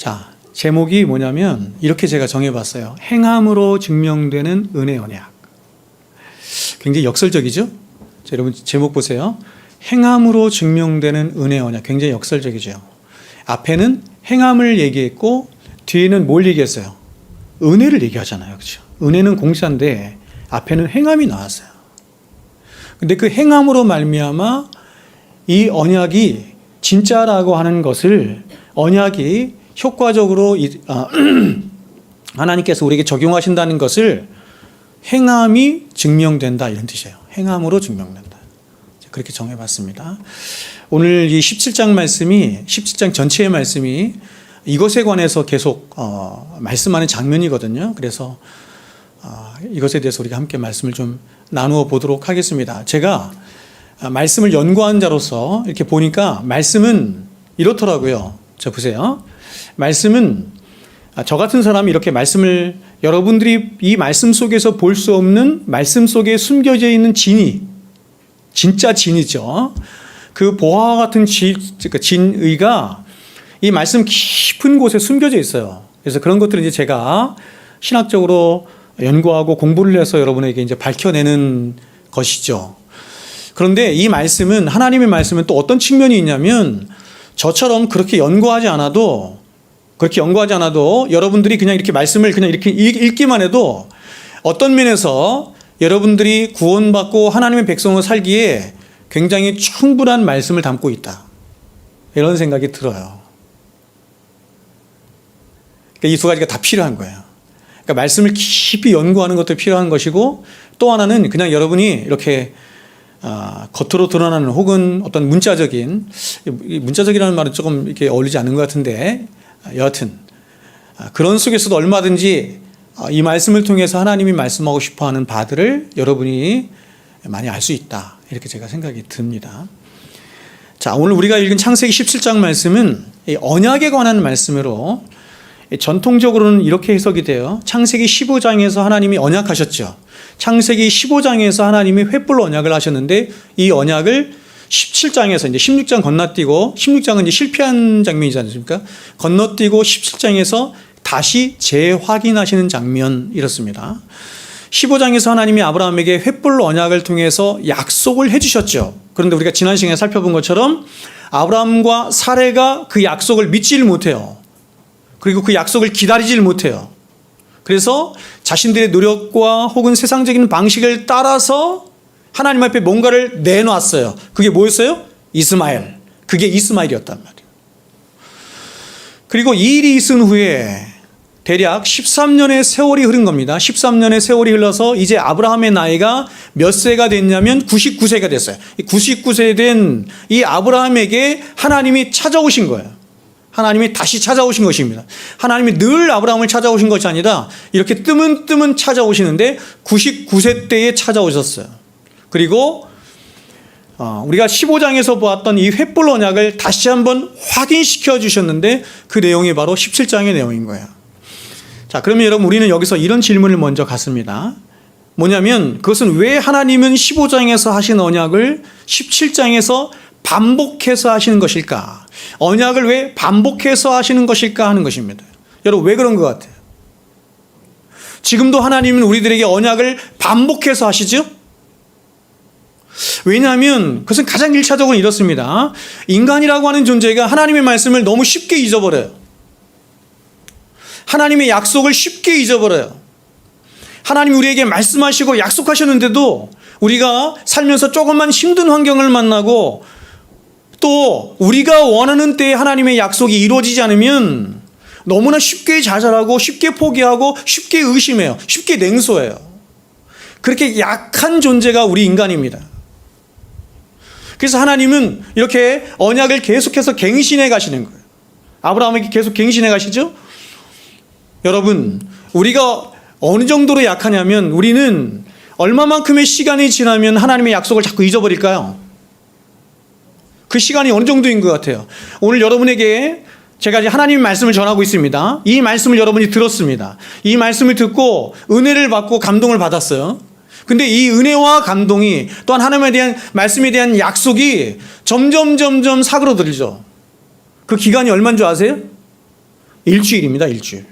자, 제목이 뭐냐면 이렇게 제가 정해봤어요. 행함으로 증명되는 은혜 언약. 굉장히 역설적이죠? 자, 여러분 제목 보세요. 행함으로 증명되는 은혜 언약. 굉장히 역설적이죠. 앞에는 행함을 얘기했고 뒤에는 뭘 얘기했어요? 은혜를 얘기하잖아요. 그렇죠? 은혜는 공짜인데 앞에는 행함이 나왔어요. 근데 그 행함으로 말미암아 이 언약이 진짜라고 하는 것을 언약이 효과적으로 하나님께서 우리에게 적용하신다는 것을 행함이 증명된다 이런 뜻이에요. 행함으로 증명된다. 그렇게 정해봤습니다. 오늘 이 17장 말씀이 17장 전체의 말씀이 이것에 관해서 계속 말씀하는 장면이거든요. 그래서 이것에 대해서 우리가 함께 말씀을 좀 나누어 보도록 하겠습니다. 제가 말씀을 연구한 자로서 이렇게 보니까 말씀은 이렇더라고요. 저 보세요. 말씀은 저 같은 사람이 이렇게 말씀을 여러분들이 이 말씀 속에서 볼 수 없는 말씀 속에 숨겨져 있는 진이 진짜 진이죠. 그 보화와 같은 진의가 이 말씀 깊은 곳에 숨겨져 있어요. 그래서 그런 것들을 이제 제가 신학적으로 연구하고 공부를 해서 여러분에게 이제 밝혀내는 것이죠. 그런데 이 말씀은 하나님의 말씀은 또 어떤 측면이 있냐면 저처럼 그렇게 연구하지 않아도 여러분들이 그냥 이렇게 말씀을 그냥 이렇게 읽기만 해도 어떤 면에서 여러분들이 구원받고 하나님의 백성으로 살기에 굉장히 충분한 말씀을 담고 있다. 이런 생각이 들어요. 그러니까 이 두 가지가 다 필요한 거예요. 그러니까 말씀을 깊이 연구하는 것도 필요한 것이고 또 하나는 그냥 여러분이 이렇게 겉으로 드러나는 혹은 어떤 문자적이라는 말은 조금 이렇게 어울리지 않는 것 같은데 여하튼 그런 속에서도 얼마든지 이 말씀을 통해서 하나님이 말씀하고 싶어하는 바들을 여러분이 많이 알 수 있다. 이렇게 제가 생각이 듭니다. 자, 오늘 우리가 읽은 창세기 17장 말씀은 이 언약에 관한 말씀으로 전통적으로는 이렇게 해석이 돼요. 창세기 15장에서 하나님이 언약하셨죠. 창세기 15장에서 하나님이 횃불 언약을 하셨는데 이 언약을 17장에서 이제 16장 건너뛰고 16장은 이제 실패한 장면이지 않습니까? 건너뛰고 17장에서 다시 재확인하시는 장면 이렇습니다. 15장에서 하나님이 아브라함에게 횃불 언약을 통해서 약속을 해주셨죠. 그런데 우리가 지난 시간에 살펴본 것처럼 아브라함과 사레가 그 약속을 믿지를 못해요. 그리고 그 약속을 기다리질 못해요. 그래서 자신들의 노력과 혹은 세상적인 방식을 따라서 하나님 앞에 뭔가를 내놨어요. 그게 뭐였어요? 이스마엘. 그게 이스마엘이었단 말이에요. 그리고 이 일이 있은 후에 대략 13년의 세월이 흐른 겁니다. 13년의 세월이 흘러서 이제 아브라함의 나이가 몇 세가 됐냐면 99세가 됐어요. 99세 된 이 아브라함에게 하나님이 찾아오신 거예요. 하나님이 다시 찾아오신 것입니다. 하나님이 늘 아브라함을 찾아오신 것이 아니라 이렇게 뜨문뜨문 찾아오시는데 99세 때에 찾아오셨어요. 그리고 우리가 15장에서 보았던 이 횃불 언약을 다시 한번 확인시켜 주셨는데 그 내용이 바로 17장의 내용인 거예요. 자, 그러면 여러분 우리는 여기서 이런 질문을 먼저 갖습니다. 뭐냐면 그것은 왜 하나님은 15장에서 하신 언약을 17장에서 반복해서 하시는 것일까? 언약을 왜 반복해서 하시는 것일까 하는 것입니다. 여러분 왜 그런 것 같아요? 지금도 하나님은 우리들에게 언약을 반복해서 하시죠? 왜냐하면 그것은 가장 1차적으로 이렇습니다. 인간이라고 하는 존재가 하나님의 말씀을 너무 쉽게 잊어버려요. 하나님의 약속을 쉽게 잊어버려요. 하나님이 우리에게 말씀하시고 약속하셨는데도 우리가 살면서 조금만 힘든 환경을 만나고 또 우리가 원하는 때에 하나님의 약속이 이루어지지 않으면 너무나 쉽게 좌절하고 쉽게 포기하고 쉽게 의심해요. 쉽게 냉소해요. 그렇게 약한 존재가 우리 인간입니다. 그래서 하나님은 이렇게 언약을 계속해서 갱신해 가시는 거예요. 아브라함에게 계속 갱신해 가시죠? 여러분, 우리가 어느 정도로 약하냐면 우리는 얼마만큼의 시간이 지나면 하나님의 약속을 자꾸 잊어버릴까요? 그 시간이 어느 정도인 것 같아요? 오늘 여러분에게 제가 이제 하나님의 말씀을 전하고 있습니다. 이 말씀을 여러분이 들었습니다. 이 말씀을 듣고 은혜를 받고 감동을 받았어요. 근데 이 은혜와 감동이 또한 하나님에 대한 말씀에 대한 약속이 점점 사그러들죠. 그 기간이 얼마인 줄 아세요? 일주일입니다. 일주일.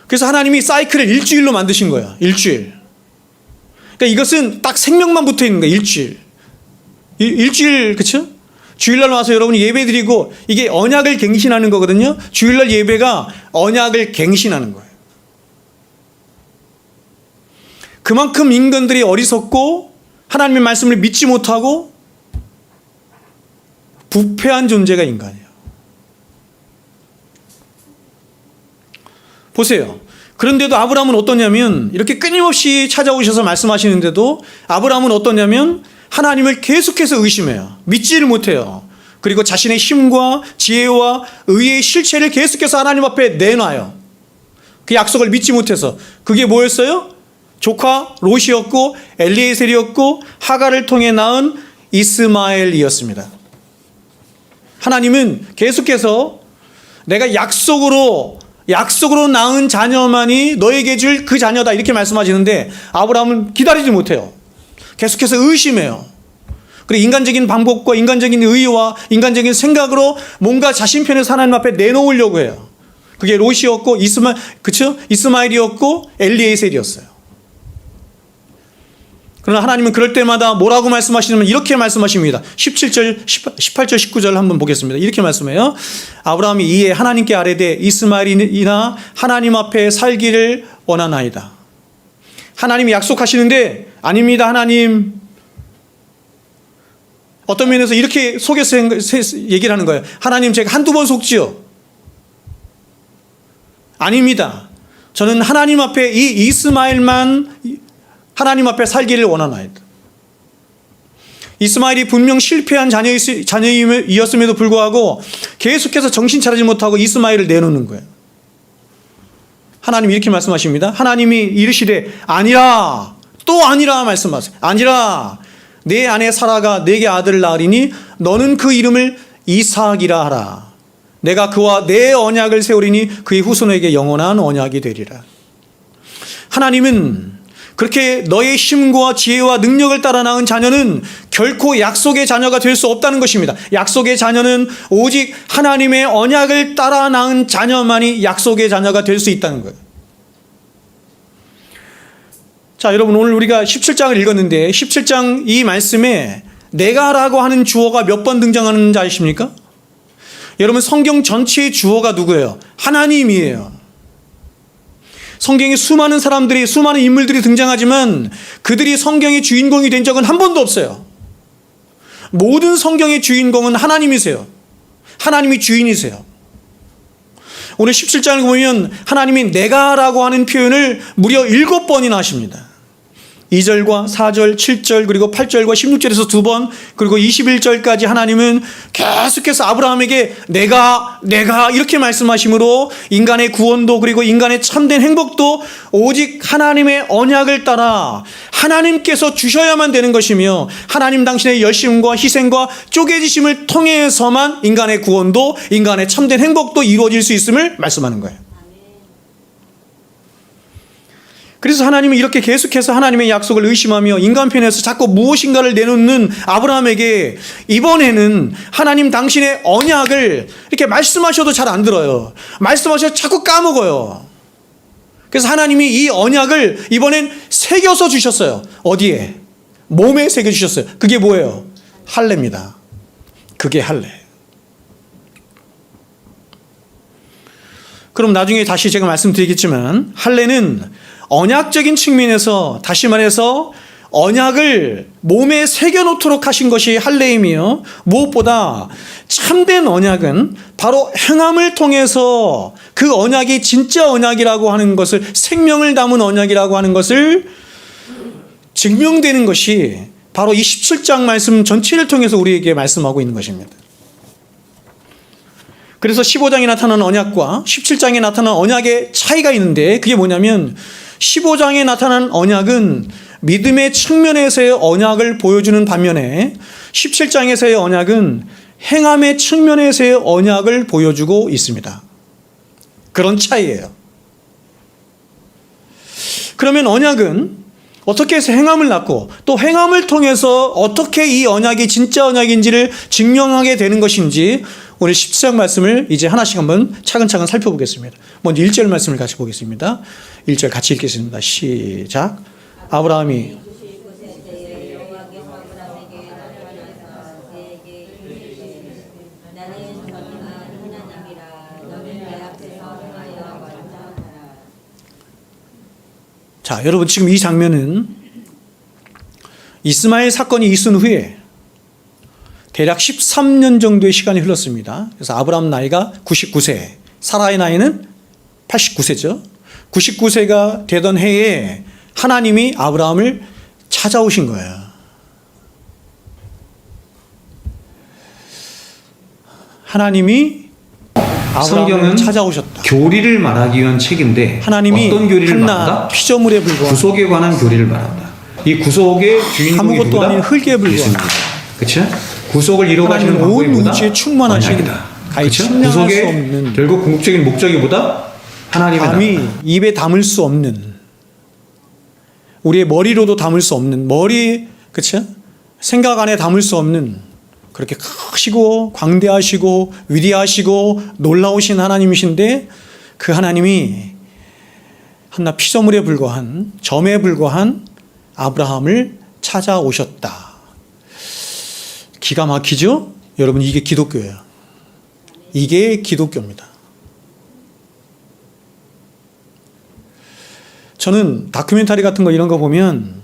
그래서 하나님이 사이클을 일주일로 만드신 거예요. 일주일. 그러니까 이것은 딱 생명만 붙어 있는 거예요. 일주일. 일주일, 그쵸? 주일날 와서 여러분이 예배 드리고 이게 언약을 갱신하는 거거든요. 주일날 예배가 언약을 갱신하는 거예요. 그만큼 인간들이 어리석고 하나님의 말씀을 믿지 못하고 부패한 존재가 인간이에요. 보세요. 그런데도 아브라함은 어떠냐면 이렇게 끊임없이 찾아오셔서 말씀하시는데도 아브라함은 어떠냐면 하나님을 계속해서 의심해요. 믿지를 못해요. 그리고 자신의 힘과 지혜와 의의 실체를 계속해서 하나님 앞에 내놔요. 그 약속을 믿지 못해서. 그게 뭐였어요? 조카 롯이었고 엘리에셀이었고 하갈을 통해 낳은 이스마엘이었습니다. 하나님은 계속해서 내가 약속으로 낳은 자녀만이 너에게 줄 그 자녀다 이렇게 말씀하시는데 아브라함은 기다리지 못해요. 계속해서 의심해요. 그리고 인간적인 방법과 인간적인 의의와 인간적인 생각으로 뭔가 자신 편에서 하나님 앞에 내놓으려고 해요. 그게 롯이었고 이스마엘이었고 엘리에셀이었어요. 그러나 하나님은 그럴 때마다 뭐라고 말씀하시냐면 이렇게 말씀하십니다. 17절, 18절, 19절 한번 보겠습니다. 이렇게 말씀해요. 아브라함이 이에 하나님께 아뢰되 이스마엘이나 하나님 앞에 살기를 원하나이다. 하나님이 약속하시는데 아닙니다. 하나님. 어떤 면에서 이렇게 속여서 얘기를 하는 거예요. 하나님 제가 한두 번 속지요. 아닙니다. 저는 하나님 앞에 이 이스마엘만 하나님 앞에 살기를 원하나이다. 이스마엘이 분명 실패한 자녀이었음에도 불구하고 계속해서 정신 차리지 못하고 이스마엘을 내놓는 거예요. 하나님이 이렇게 말씀하십니다. 하나님이 이르시되 아니라 또 아니라 말씀하세요. 아니라 내 아내 사라가 내게 아들을 낳으리니 너는 그 이름을 이삭이라 하라. 내가 그와 내 언약을 세우리니 그의 후손에게 영원한 언약이 되리라. 하나님은 그렇게 너의 힘과 지혜와 능력을 따라 낳은 자녀는 결코 약속의 자녀가 될 수 없다는 것입니다. 약속의 자녀는 오직 하나님의 언약을 따라 낳은 자녀만이 약속의 자녀가 될 수 있다는 거예요. 자, 여러분 오늘 우리가 17장을 읽었는데 17장 이 말씀에 내가라고 하는 주어가 몇 번 등장하는지 아십니까? 여러분 성경 전체의 주어가 누구예요? 하나님이에요. 성경에 수많은 사람들이 수많은 인물들이 등장하지만 그들이 성경의 주인공이 된 적은 한 번도 없어요. 모든 성경의 주인공은 하나님이세요. 하나님이 주인이세요. 오늘 17장을 보면 하나님이 내가라고 하는 표현을 무려 7번이나 하십니다. 2절과 4절, 7절, 그리고 8절과 16절에서 2번, 그리고 21절까지 하나님은 계속해서 아브라함에게 내가 이렇게 말씀하심으로 인간의 구원도 그리고 인간의 참된 행복도 오직 하나님의 언약을 따라 하나님께서 주셔야만 되는 것이며 하나님 당신의 열심과 희생과 쪼개지심을 통해서만 인간의 구원도 인간의 참된 행복도 이루어질 수 있음을 말씀하는 거예요. 그래서 하나님은 이렇게 계속해서 하나님의 약속을 의심하며 인간 편에서 자꾸 무엇인가를 내놓는 아브라함에게 이번에는 하나님 당신의 언약을 이렇게 말씀하셔도 잘 안 들어요. 말씀하셔도 자꾸 까먹어요. 그래서 하나님이 이 언약을 이번엔 새겨서 주셨어요. 어디에? 몸에 새겨주셨어요. 그게 뭐예요? 할례입니다. 그게 할례. 그럼 나중에 다시 제가 말씀드리겠지만 할례는 언약적인 측면에서 다시 말해서 언약을 몸에 새겨놓도록 하신 것이 할례이며 무엇보다 참된 언약은 바로 행함을 통해서 그 언약이 진짜 언약이라고 하는 것을 생명을 담은 언약이라고 하는 것을 증명되는 것이 바로 이 17장 말씀 전체를 통해서 우리에게 말씀하고 있는 것입니다. 그래서 15장에 나타나는 언약과 17장에 나타나는 언약의 차이가 있는데 그게 뭐냐면 15장에 나타난 언약은 믿음의 측면에서의 언약을 보여주는 반면에 17장에서의 언약은 행함의 측면에서의 언약을 보여주고 있습니다. 그런 차이예요. 그러면 언약은 어떻게 해서 행함을 낳고 또 행함을 통해서 어떻게 이 언약이 진짜 언약인지를 증명하게 되는 것인지 오늘 17장 말씀을 이제 하나씩 한번 차근차근 살펴보겠습니다. 먼저 1절 말씀을 같이 보겠습니다. 1절 같이 읽겠습니다. 시작. 아브라함이 자, 여러분 지금 이 장면은 이스마엘 사건이 있은 후에 대략 13년 정도의 시간이 흘렀습니다. 그래서 아브라함 나이가 99세, 사라의 나이는 89세죠. 99세가 되던 해에 하나님이 아브라함을 찾아오신 거예요. 하나님이 아브라함을 찾아오셨다. 교리를 말하기 위한 책인데 하나님이 어떤 교리를 한낱 말한다? 피조물에 불과한 구속에 관한 교리를 말한다. 이 구속의 주인공이 아무것도 누구다? 아닌 흙에 불과한 예수님이다. 그렇죠? 구속을 이루어가시는 하나님은 온 방법이 우주에 충만하신 가히 그렇죠? 측량할 수 구속의 없는 결국 궁극적인 목적이 뭐다? 하나님의 감히 나라. 입에 담을 수 없는 우리의 머리로도 담을 수 없는 머리 그렇죠? 생각 안에 담을 수 없는 그렇게 크시고 광대하시고 위대하시고 놀라우신 하나님이신데 그 하나님이 한낱 피조물에 불과한 점에 불과한 아브라함을 찾아오셨다. 기가 막히죠? 여러분 이게 기독교예요. 이게 기독교입니다. 저는 다큐멘터리 같은 거 이런 거 보면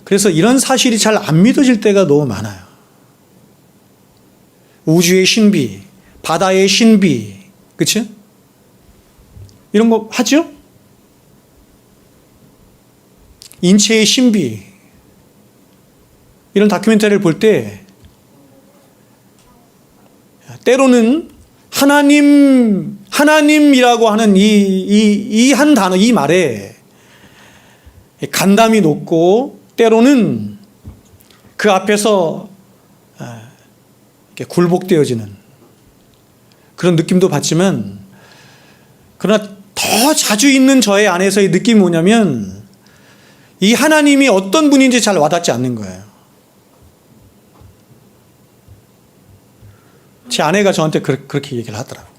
그래서 이런 사실이 잘 안 믿어질 때가 너무 많아요. 우주의 신비, 바다의 신비, 그치? 이런 거 하죠? 인체의 신비. 이런 다큐멘터리를 볼 때, 때로는 하나님이라고 하는 이 한 단어, 이 말에 간담이 높고, 때로는 그 앞에서 굴복되어지는 그런 느낌도 받지만, 그러나 더 자주 있는 저의 안에서의 느낌이 뭐냐면 이 하나님이 어떤 분인지 잘 와닿지 않는 거예요. 제 아내가 저한테 그렇게 얘기를 하더라고요.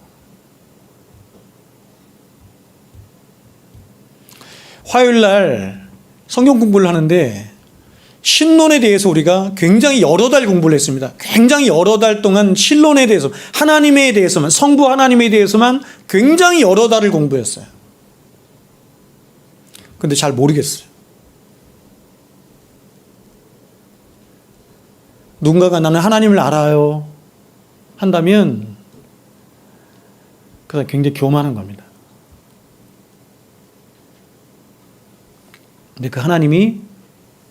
화요일날 성경 공부를 하는데 신론에 대해서 우리가 굉장히 여러 달 공부를 했습니다. 굉장히 여러 달 동안 신론에 대해서, 하나님에 대해서만, 성부 하나님에 대해서만 굉장히 여러 달을 공부했어요. 근데 잘 모르겠어요. 누군가가 나는 하나님을 알아요 한다면 그건 굉장히 교만한 겁니다. 근데 그 하나님이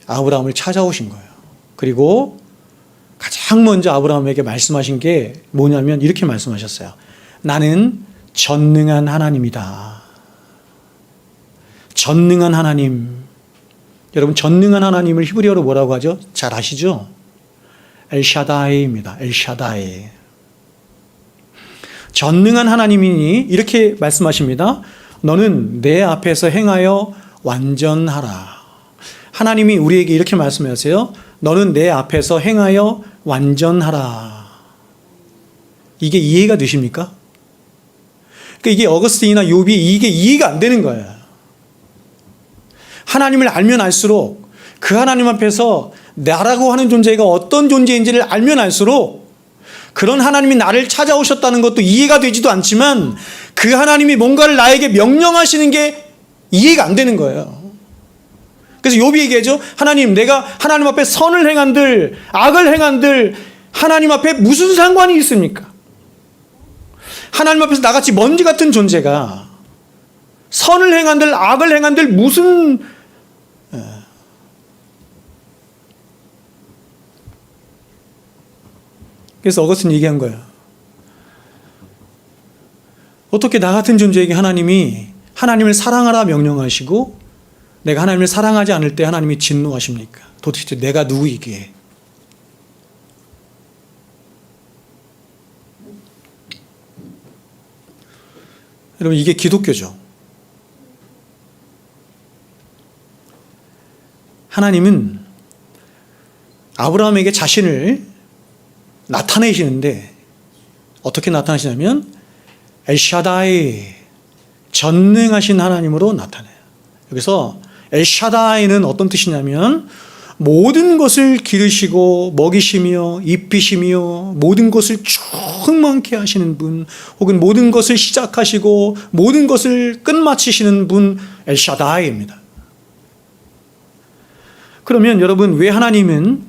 아브라함을 찾아오신 거예요. 그리고 가장 먼저 아브라함에게 말씀하신 게 뭐냐면 이렇게 말씀하셨어요. 나는 전능한 하나님이다. 전능한 하나님. 여러분 전능한 하나님을 히브리어로 뭐라고 하죠? 잘 아시죠? 엘샤다이입니다. 엘샤다이. 전능한 하나님이니 이렇게 말씀하십니다. 너는 내 앞에서 행하여 완전하라. 하나님이 우리에게 이렇게 말씀하세요. 너는 내 앞에서 행하여 완전하라. 이게 이해가 되십니까? 그러니까 이게 어거스틴이나 욥이 이게 이해가 안 되는 거예요. 하나님을 알면 알수록 그 하나님 앞에서 나라고 하는 존재가 어떤 존재인지를 알면 알수록 그런 하나님이 나를 찾아오셨다는 것도 이해가 되지도 않지만 그 하나님이 뭔가를 나에게 명령하시는 게 이해가 안 되는 거예요. 그래서 욥이 얘기하죠. 하나님, 내가 하나님 앞에 선을 행한들 악을 행한들 하나님 앞에 무슨 상관이 있습니까? 하나님 앞에서 나같이 먼지 같은 존재가 선을 행한들 악을 행한들 무슨 그래서 어거스틴 얘기한 거예요. 어떻게 나 같은 존재에게 하나님이 하나님을 사랑하라 명령하시고 내가 하나님을 사랑하지 않을 때 하나님이 진노하십니까? 도대체 내가 누구이기에? 여러분 이게 기독교죠. 하나님은 아브라함에게 자신을 나타내시는데 어떻게 나타나시냐면 엘샤다이, 전능하신 하나님으로 나타나요. 여기서 엘샤다이는 어떤 뜻이냐면 모든 것을 기르시고 먹이시며 입히시며 모든 것을 충만케 하시는 분, 혹은 모든 것을 시작하시고 모든 것을 끝마치시는 분, 엘샤다이입니다. 그러면 여러분, 왜 하나님은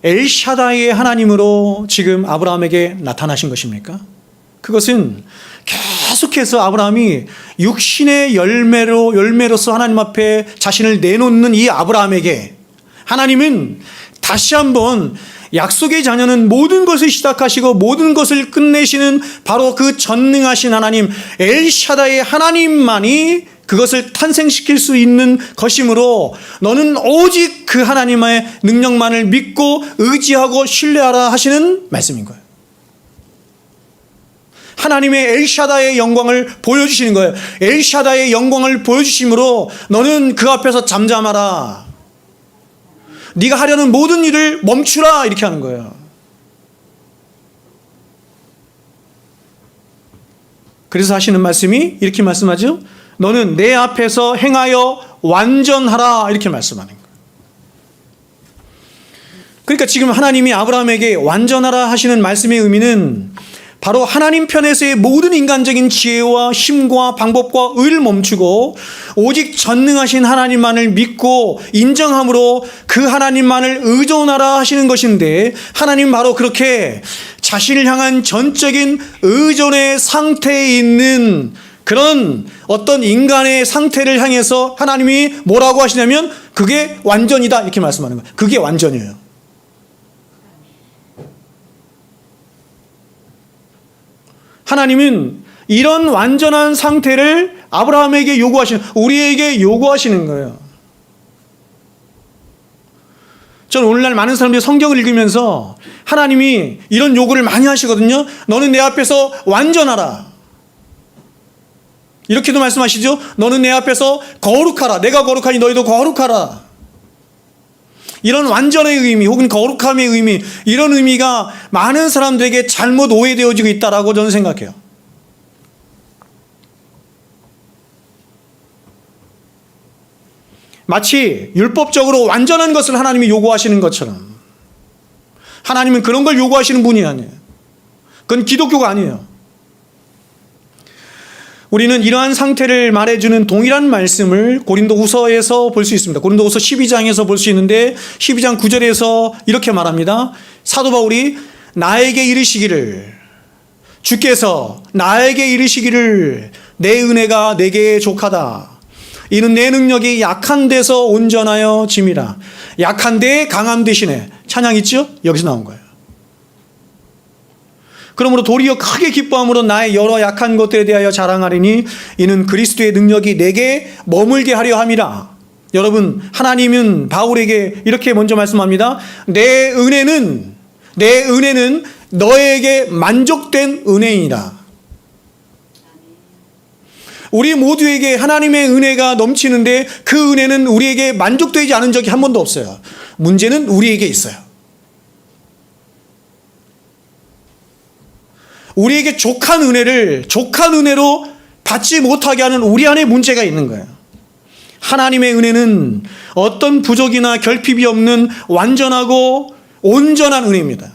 엘샤다이의 하나님으로 지금 아브라함에게 나타나신 것입니까? 그것은 계속해서 아브라함이 육신의 열매로서 하나님 앞에 자신을 내놓는 이 아브라함에게 하나님은 다시 한번 약속의 자녀는 모든 것을 시작하시고 모든 것을 끝내시는 바로 그 전능하신 하나님 엘샤다의 하나님만이 그것을 탄생시킬 수 있는 것이므로 너는 오직 그 하나님의 능력만을 믿고 의지하고 신뢰하라 하시는 말씀인 거예요. 하나님의 엘샤다의 영광을 보여주시는 거예요. 엘샤다의 영광을 보여주심으로 너는 그 앞에서 잠잠하라. 네가 하려는 모든 일을 멈추라, 이렇게 하는 거예요. 그래서 하시는 말씀이 이렇게 말씀하죠. 너는 내 앞에서 행하여 완전하라, 이렇게 말씀하는 거예요. 그러니까 지금 하나님이 아브라함에게 완전하라 하시는 말씀의 의미는 바로 하나님 편에서의 모든 인간적인 지혜와 힘과 방법과 의를 멈추고 오직 전능하신 하나님만을 믿고 인정함으로 그 하나님만을 의존하라 하시는 것인데, 하나님 바로 그렇게 자신을 향한 전적인 의존의 상태에 있는 그런 어떤 인간의 상태를 향해서 하나님이 뭐라고 하시냐면 그게 완전이다, 이렇게 말씀하는 거예요. 그게 완전이에요. 하나님은 이런 완전한 상태를 아브라함에게 우리에게 요구하시는 거예요. 저는 오늘날 많은 사람들이 성경을 읽으면서 하나님이 이런 요구를 많이 하시거든요. 너는 내 앞에서 완전하라. 이렇게도 말씀하시죠. 너는 내 앞에서 거룩하라. 내가 거룩하니 너희도 거룩하라. 이런 완전의 의미 혹은 거룩함의 의미, 이런 의미가 많은 사람들에게 잘못 오해되어지고 있다라고 저는 생각해요. 마치 율법적으로 완전한 것을 하나님이 요구하시는 것처럼, 하나님은 그런 걸 요구하시는 분이 아니에요. 그건 기독교가 아니에요. 우리는 이러한 상태를 말해주는 동일한 말씀을 고린도후서에서 볼 수 있습니다. 고린도후서 12장에서 볼 수 있는데 12장 9절에서 이렇게 말합니다. 사도 바울이 나에게 이르시기를, 주께서 나에게 이르시기를 내 은혜가 내게 족하다. 이는 내 능력이 약한 데서 온전하여 짐이라. 약한 데에 강함 대신에, 찬양 있죠? 여기서 나온 거예요. 그러므로 도리어 크게 기뻐함으로 나의 여러 약한 것들에 대하여 자랑하리니 이는 그리스도의 능력이 내게 머물게 하려 함이라. 여러분, 하나님은 바울에게 이렇게 먼저 말씀합니다. 내 은혜는 너에게 만족된 은혜이다. 우리 모두에게 하나님의 은혜가 넘치는데 그 은혜는 우리에게 만족되지 않은 적이 한 번도 없어요. 문제는 우리에게 있어요. 우리에게 족한 은혜로 받지 못하게 하는 우리 안에 문제가 있는 거예요. 하나님의 은혜는 어떤 부족이나 결핍이 없는 완전하고 온전한 은혜입니다.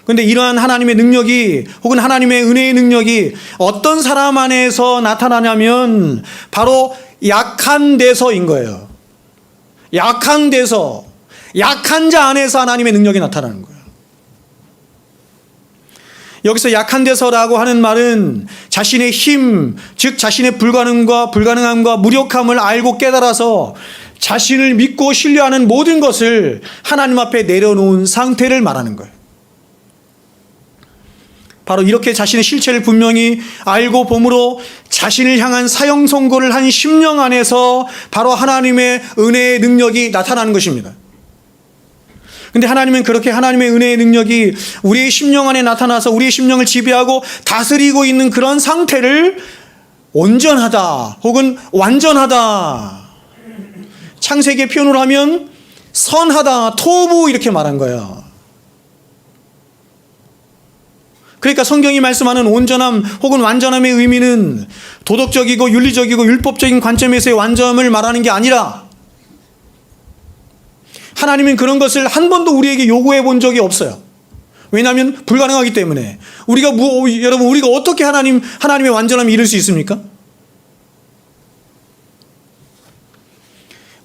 그런데 이러한 하나님의 능력이, 혹은 하나님의 은혜의 능력이 어떤 사람 안에서 나타나냐면 바로 약한 데서인 거예요. 약한 데서, 약한 자 안에서 하나님의 능력이 나타나는 거예요. 여기서 약한 데서라고 하는 말은 자신의 힘, 즉 자신의 불가능함과 무력함을 알고 깨달아서 자신을 믿고 신뢰하는 모든 것을 하나님 앞에 내려놓은 상태를 말하는 거예요. 바로 이렇게 자신의 실체를 분명히 알고 봄으로 자신을 향한 사형 선고를 한 심령 안에서 바로 하나님의 은혜의 능력이 나타나는 것입니다. 근데 하나님은 그렇게 하나님의 은혜의 능력이 우리의 심령 안에 나타나서 우리의 심령을 지배하고 다스리고 있는 그런 상태를 온전하다 혹은 완전하다, 창세기의 표현으로 하면 선하다, 토부, 이렇게 말한 거예요. 그러니까 성경이 말씀하는 온전함 혹은 완전함의 의미는 도덕적이고 윤리적이고 율법적인 관점에서의 완전함을 말하는 게 아니라 하나님은 그런 것을 한 번도 우리에게 요구해 본 적이 없어요. 왜냐하면 불가능하기 때문에. 여러분 우리가 어떻게 하나님의 완전함을 이룰 수 있습니까?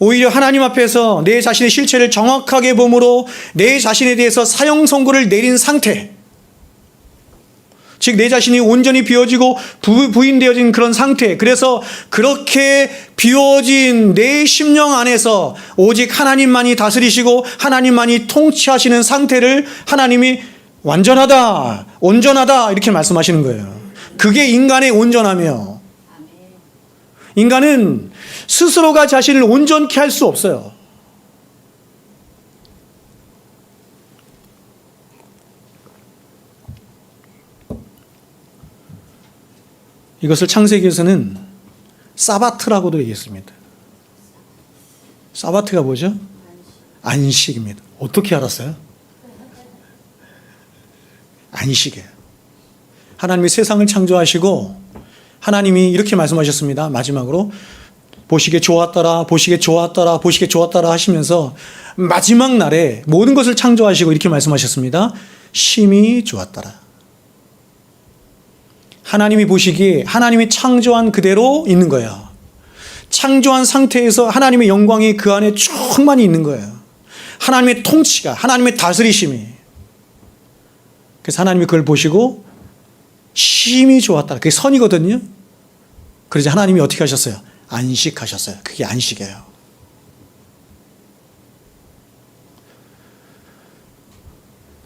오히려 하나님 앞에서 내 자신의 실체를 정확하게 봄으로 내 자신에 대해서 사형 선고를 내린 상태, 즉 내 자신이 온전히 비워지고 부인되어진 그런 상태, 그래서 그렇게 비워진 내 심령 안에서 오직 하나님만이 다스리시고 하나님만이 통치하시는 상태를 하나님이 완전하다, 온전하다 이렇게 말씀하시는 거예요. 그게 인간의 온전하며, 인간은 스스로가 자신을 온전케 할 수 없어요. 이것을 창세기에서는 사바트라고도 얘기했습니다. 사바트가 뭐죠? 안식입니다. 어떻게 알았어요? 안식이에요. 하나님이 세상을 창조하시고 하나님이 이렇게 말씀하셨습니다. 마지막으로 보시기에 좋았더라, 보시기에 좋았더라, 보시기에 좋았더라 하시면서 마지막 날에 모든 것을 창조하시고 이렇게 말씀하셨습니다. 심히 좋았더라. 하나님이 보시기에 하나님이 창조한 그대로 있는 거예요. 창조한 상태에서 하나님의 영광이 그 안에 충만히 있는 거예요. 하나님의 통치가, 하나님의 다스리심이. 그래서 하나님이 그걸 보시고 심히 좋았다. 그게 선이거든요. 그러자 하나님이 어떻게 하셨어요? 안식하셨어요. 그게 안식이에요.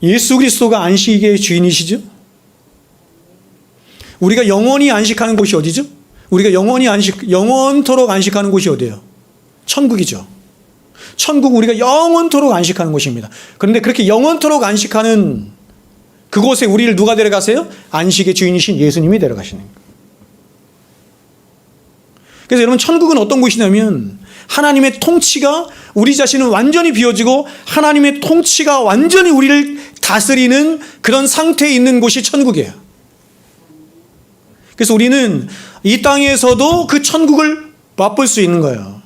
예수 그리스도가 안식의 주인이시죠? 우리가 영원히 안식하는 곳이 어디죠? 우리가 영원토록 안식하는 곳이 어디예요? 천국이죠. 천국 우리가 영원토록 안식하는 곳입니다. 그런데 그렇게 영원토록 안식하는 그곳에 우리를 누가 데려가세요? 안식의 주인이신 예수님이 데려가시는 거예요. 그래서 여러분 천국은 어떤 곳이냐면 하나님의 통치가 우리 자신은 완전히 비워지고 하나님의 통치가 완전히 우리를 다스리는 그런 상태에 있는 곳이 천국이에요. 그래서 우리는 이 땅에서도 그 천국을 맛볼 수 있는 거예요.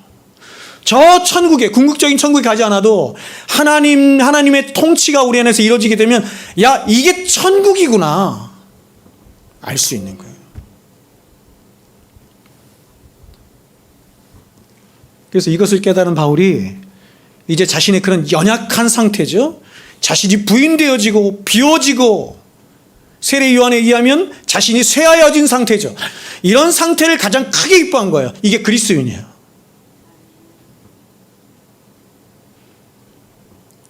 저 천국에, 궁극적인 천국에 가지 않아도 하나님의 통치가 우리 안에서 이루어지게 되면 야, 이게 천국이구나 알 수 있는 거예요. 그래서 이것을 깨달은 바울이 이제 자신의 그런 연약한 상태죠. 자신이 부인되어지고 비워지고 세례 요한에 의하면 자신이 쇠하여진 상태죠. 이런 상태를 가장 크게 기뻐한 거예요. 이게 그리스도인이에요.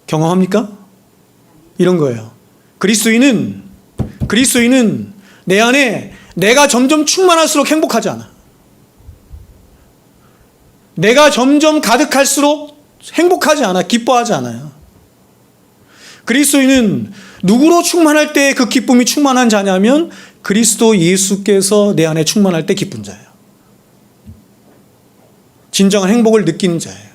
경험합니까? 이런 거예요. 그리스도인은 내 안에 내가 점점 충만할수록 행복하지 않아. 내가 점점 가득할수록 행복하지 않아. 기뻐하지 않아요. 그리스도인은 누구로 충만할 때 그 기쁨이 충만한 자냐면 그리스도 예수께서 내 안에 충만할 때 기쁜 자예요. 진정한 행복을 느끼는 자예요.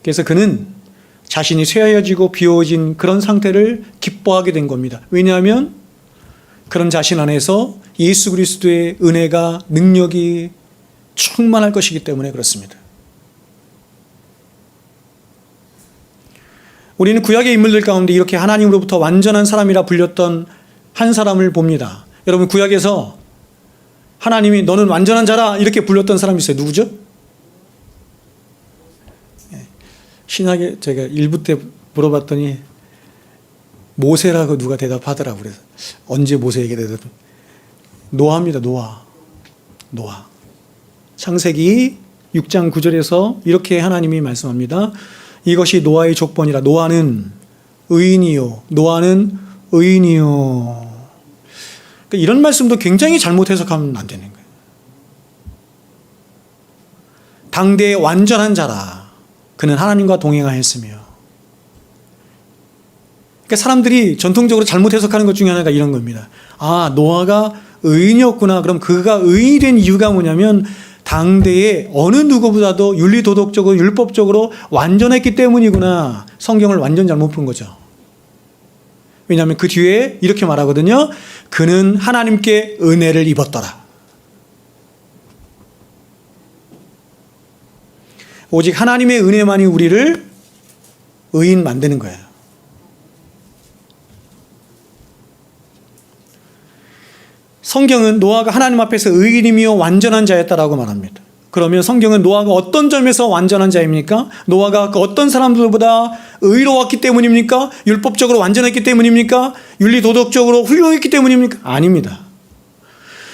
그래서 그는 자신이 쇠하여지고 비워진 그런 상태를 기뻐하게 된 겁니다. 왜냐하면 그런 자신 안에서 예수 그리스도의 은혜가, 능력이 충만할 것이기 때문에 그렇습니다. 우리는 구약의 인물들 가운데 이렇게 하나님으로부터 완전한 사람이라 불렸던 한 사람을 봅니다. 여러분 구약에서 하나님이 너는 완전한 자라 이렇게 불렸던 사람이 있어요. 누구죠? 신학에 제가 1부 때 물어봤더니 모세라고 누가 대답하더라고요. 그래서 언제 모세에게 대답? 노아입니다. 노아. 창세기 6장 9절에서 이렇게 하나님이 말씀합니다. 이것이 노아의 족본이라. 노아는 의인이요. 그러니까 이런 말씀도 굉장히 잘못 해석하면 안 되는 거예요. 당대의 완전한 자라. 그는 하나님과 동행하였으며. 그러니까 사람들이 전통적으로 잘못 해석하는 것 중에 하나가 이런 겁니다. 아, 노아가 의인이었구나. 그럼 그가 의인이 된 이유가 뭐냐면 당대에 어느 누구보다도 윤리도덕적으로 율법적으로 완전했기 때문이구나. 성경을 완전 잘못 본 거죠. 왜냐하면 그 뒤에 이렇게 말하거든요. 그는 하나님께 은혜를 입었더라. 오직 하나님의 은혜만이 우리를 의인 만드는 거예요. 성경은 노아가 하나님 앞에서 의인이며 완전한 자였다라고 말합니다. 그러면 성경은 노아가 어떤 점에서 완전한 자입니까? 노아가 그 어떤 사람들보다 의로웠기 때문입니까? 율법적으로 완전했기 때문입니까? 윤리도덕적으로 훌륭했기 때문입니까? 아닙니다.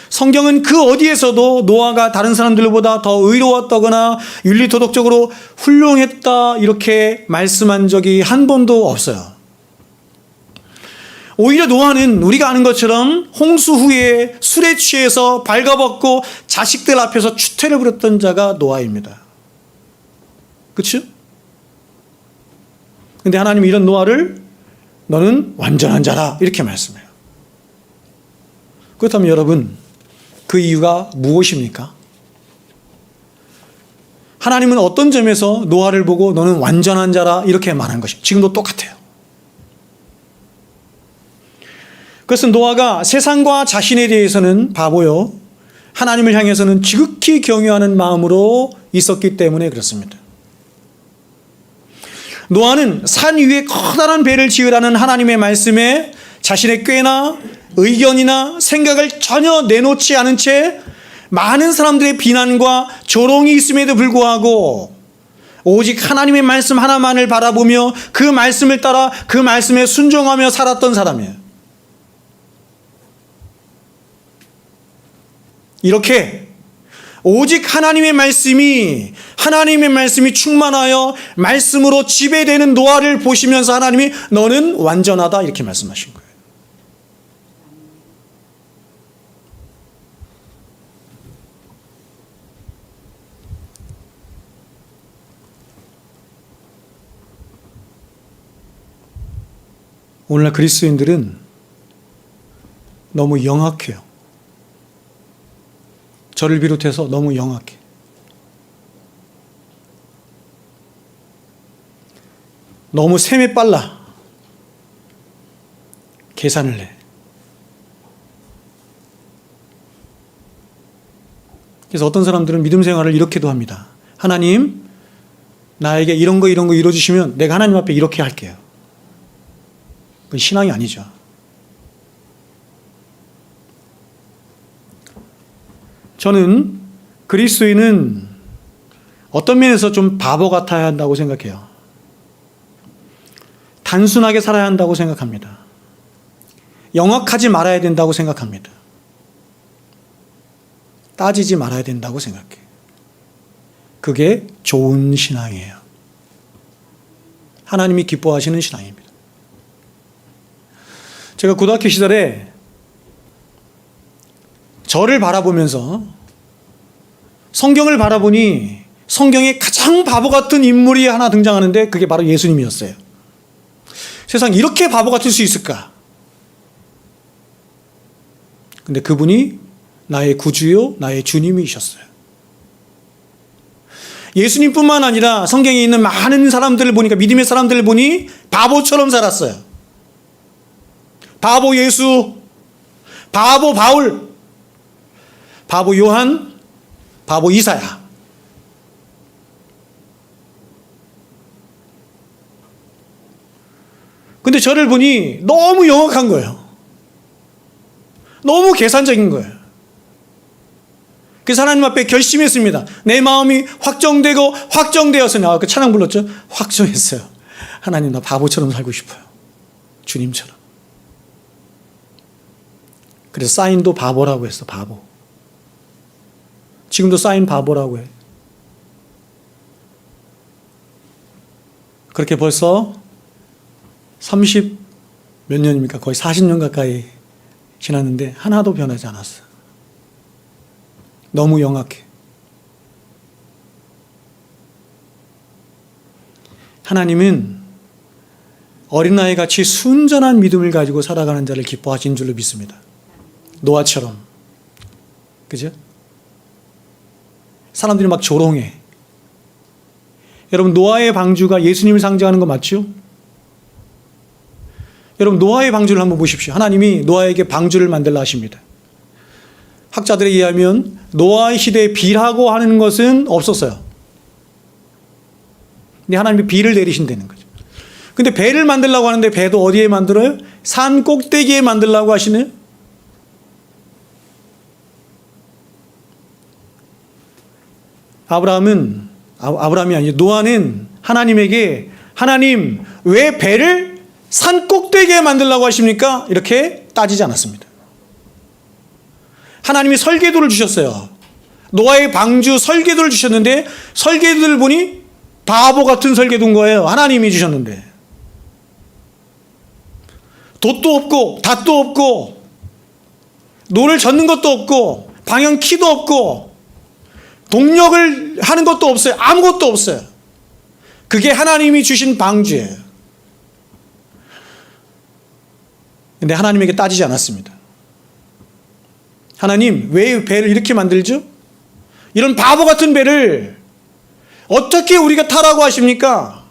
성경은 그 어디에서도 노아가 다른 사람들보다 더 의로웠다거나 윤리도덕적으로 훌륭했다 이렇게 말씀한 적이 한 번도 없어요. 오히려 노아는 우리가 아는 것처럼 홍수 후에 술에 취해서 발가벗고 자식들 앞에서 추태를 부렸던 자가 노아입니다. 그렇죠? 근데 하나님이 이런 노아를 너는 완전한 자라 이렇게 말씀해요. 그렇다면 여러분, 그 이유가 무엇입니까? 하나님은 어떤 점에서 노아를 보고 너는 완전한 자라 이렇게 말한 것입니다. 지금도 똑같아요. 그것은 노아가 세상과 자신에 대해서는 바보요, 하나님을 향해서는 지극히 경외하는 마음으로 있었기 때문에 그렇습니다. 노아는 산 위에 커다란 배를 지으라는 하나님의 말씀에 자신의 꾀나 의견이나 생각을 전혀 내놓지 않은 채 많은 사람들의 비난과 조롱이 있음에도 불구하고 오직 하나님의 말씀 하나만을 바라보며 그 말씀을 따라 그 말씀에 순종하며 살았던 사람이에요. 이렇게 오직 하나님의 말씀이 충만하여 말씀으로 지배되는 노아를 보시면서 하나님이 너는 완전하다 이렇게 말씀하신 거예요. 오늘날 그리스도인들은 너무 영악해요. 저를 비롯해서 너무 영악해. 너무 셈에 빨라. 계산을 해. 그래서 어떤 사람들은 믿음 생활을 이렇게도 합니다. 하나님, 나에게 이런 거 이뤄주시면 내가 하나님 앞에 이렇게 할게요. 그건 신앙이 아니죠. 저는 그리스도인은 어떤 면에서 좀 바보 같아야 한다고 생각해요. 단순하게 살아야 한다고 생각합니다. 영악하지 말아야 된다고 생각합니다. 따지지 말아야 된다고 생각해요. 그게 좋은 신앙이에요. 하나님이 기뻐하시는 신앙입니다. 제가 고등학교 시절에 저를 바라보면서 성경을 바라보니 성경에 가장 바보 같은 인물이 하나 등장하는데 그게 바로 예수님이었어요. 세상 이렇게 바보 같을 수 있을까? 근데 그분이 나의 구주요, 나의 주님이셨어요. 예수님뿐만 아니라 성경에 있는 많은 사람들을 보니까, 믿음의 사람들을 보니 바보처럼 살았어요. 바보 예수, 바보 바울, 바보 요한, 바보 이사야. 근데 저를 보니 너무 영악한 거예요. 너무 계산적인 거예요. 그래서 하나님 앞에 결심했습니다. 내 마음이 확정되고 확정되었으니, 그 찬양 불렀죠? 확정했어요. 하나님, 나 바보처럼 살고 싶어요. 주님처럼. 그래서 사인도 바보라고 했어. 바보. 지금도 사인 바보라고 해. 그렇게 벌써 30 몇 년입니까? 거의 40년 가까이 지났는데 하나도 변하지 않았어요. 너무 영악해. 하나님은 어린아이 같이 순전한 믿음을 가지고 살아가는 자를 기뻐하신 줄로 믿습니다. 노아처럼. 그죠? 사람들이 막 조롱해. 여러분, 노아의 방주가 예수님을 상징하는 거 맞죠? 여러분 노아의 방주를 한번 보십시오. 하나님이 노아에게 방주를 만들라 하십니다. 학자들에 의하면 노아의 시대에 비라고 하는 것은 없었어요. 근데 하나님이 비를 내리신다는 거죠. 근데 배를 만들려고 하는데 배도 어디에 만들어요? 산 꼭대기에 만들려고 하시네요. 아브라함이 아니죠. 노아는 하나님에게 하나님 왜 배를 산 꼭대기에 만들려고 하십니까? 이렇게 따지지 않았습니다. 하나님이 설계도를 주셨어요. 노아의 방주 설계도를 주셨는데 설계도를 보니 바보 같은 설계도인 거예요. 하나님이 주셨는데. 돛도 없고 닷도 없고 노를 젓는 것도 없고 방향키도 없고 동력을 하는 것도 없어요. 아무것도 없어요. 그게 하나님이 주신 방주예요. 근데 하나님에게 따지지 않았습니다. 하나님 왜 배를 이렇게 만들죠? 이런 바보 같은 배를 어떻게 우리가 타라고 하십니까?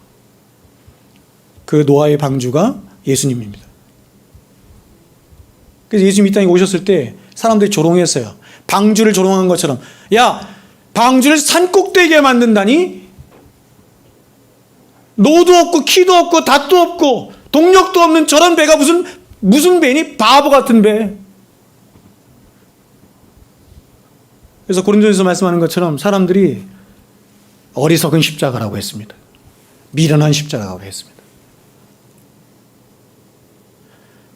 그 노아의 방주가 예수님입니다. 그래서 예수님 이 땅에 오셨을 때 사람들이 조롱했어요. 방주를 조롱한 것처럼. 야, 방주를 산 꼭대기에 만든다니? 노도 없고 키도 없고 닷도 없고 동력도 없는 저런 배가 무슨 배니? 바보 같은 배. 그래서 고린도전서 말씀하는 것처럼 사람들이 어리석은 십자가라고 했습니다. 미련한 십자가라고 했습니다.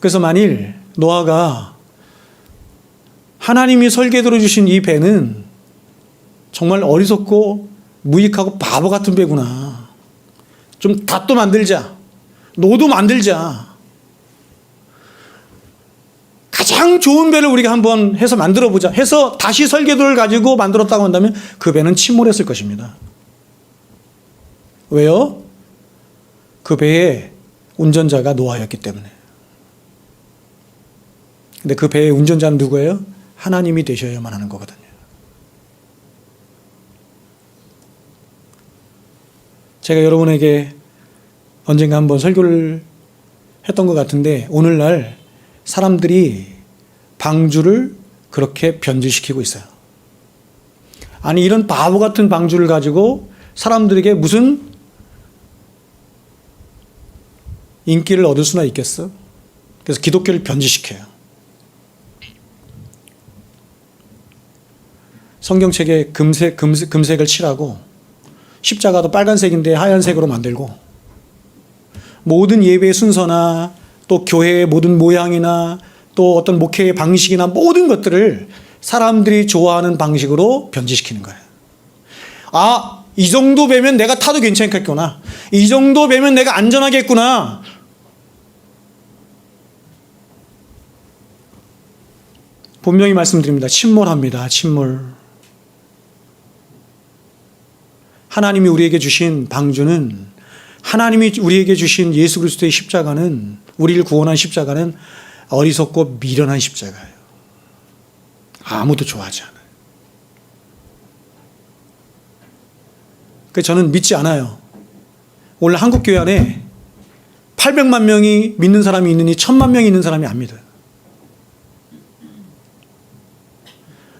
그래서 만일 노아가 하나님이 설계도로 주신 이 배는 정말 어리석고 무익하고 바보 같은 배구나. 좀 닷도 만들자. 노도 만들자. 가장 좋은 배를 우리가 한번 해서 만들어 보자. 해서 다시 설계도를 가지고 만들었다고 한다면 그 배는 침몰했을 것입니다. 왜요? 그 배의 운전자가 노아였기 때문에. 근데 그 배의 운전자는 누구예요? 하나님이 되셔야만 하는 거거든요. 제가 여러분에게 언젠가 한번 설교를 했던 것 같은데 오늘날 사람들이 방주를 그렇게 변질시키고 있어요. 아니 이런 바보 같은 방주를 가지고 사람들에게 무슨 인기를 얻을 수나 있겠어? 그래서 기독교를 변질시켜요. 성경책에 금색을 칠하고 십자가도 빨간색인데 하얀색으로 만들고 모든 예배의 순서나 또 교회의 모든 모양이나 또 어떤 목회의 방식이나 모든 것들을 사람들이 좋아하는 방식으로 변질시키는 거예요. 아, 이 정도 배면 내가 타도 괜찮겠구나. 이 정도 배면 내가 안전하겠구나. 분명히 말씀드립니다. 침몰합니다. 침몰. 하나님이 우리에게 주신 방주는 하나님이 우리에게 주신 예수 그리스도의 십자가는 우리를 구원한 십자가는 어리석고 미련한 십자가예요. 아무도 좋아하지 않아요. 그래서 저는 믿지 않아요. 오늘 한국교회 안에 800만 명이 믿는 사람이 있느니 1000만 명이 있는 사람이 안 믿어요.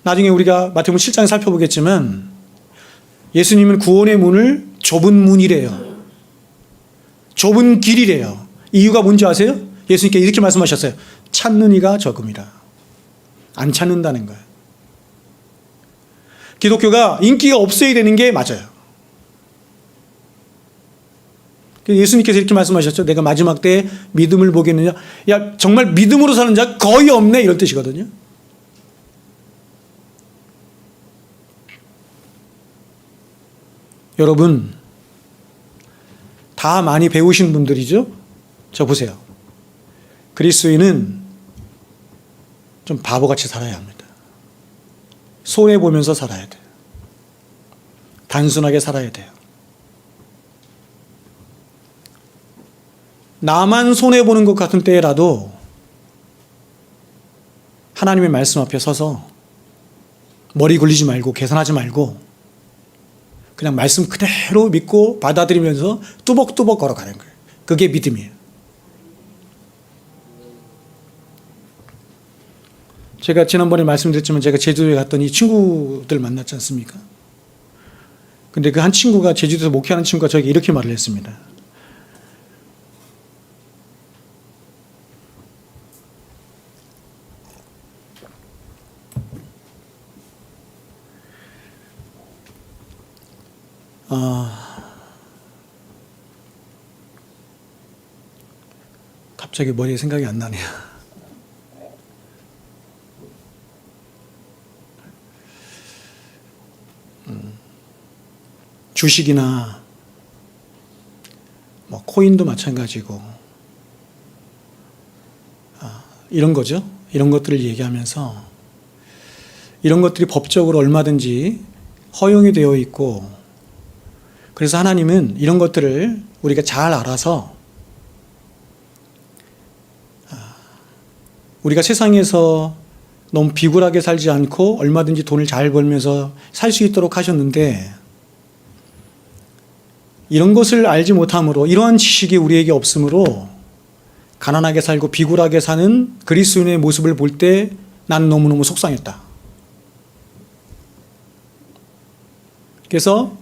나중에 우리가 마태복음 7장에 살펴보겠지만 예수님은 구원의 문을 좁은 문이래요. 좁은 길이래요. 이유가 뭔지 아세요? 예수님께 이렇게 말씀하셨어요. 찾는 이가 적음이라. 안 찾는다는 거예요. 기독교가 인기가 없어야 되는 게 맞아요. 예수님께서 이렇게 말씀하셨죠. 내가 마지막 때에 믿음을 보겠느냐. 야, 정말 믿음으로 사는 자 거의 없네. 이런 뜻이거든요. 여러분, 다 많이 배우신 분들이죠? 저 보세요. 그리스도인은 좀 바보같이 살아야 합니다. 손해보면서 살아야 돼요. 단순하게 살아야 돼요. 나만 손해보는 것 같은 때라도 하나님의 말씀 앞에 서서 머리 굴리지 말고 계산하지 말고 그냥 말씀 그대로 믿고 받아들이면서 뚜벅뚜벅 걸어가는 거예요. 그게 믿음이에요. 제가 지난번에 말씀드렸지만 제가 제주도에 갔더니 친구들 만났지 않습니까? 근데 그 한 친구가 제주도에서 목회하는 친구가 저에게 이렇게 말을 했습니다. 갑자기 머리에 생각이 안 나네요. 주식이나 뭐 코인도 마찬가지고 이런 거죠. 이런 것들을 얘기하면서 이런 것들이 법적으로 얼마든지 허용이 되어 있고, 그래서 하나님은 이런 것들을 우리가 잘 알아서 우리가 세상에서 너무 비굴하게 살지 않고 얼마든지 돈을 잘 벌면서 살 수 있도록 하셨는데, 이런 것을 알지 못함으로, 이러한 지식이 우리에게 없으므로 가난하게 살고 비굴하게 사는 그리스도인의 모습을 볼 때 난 너무너무 속상했다. 그래서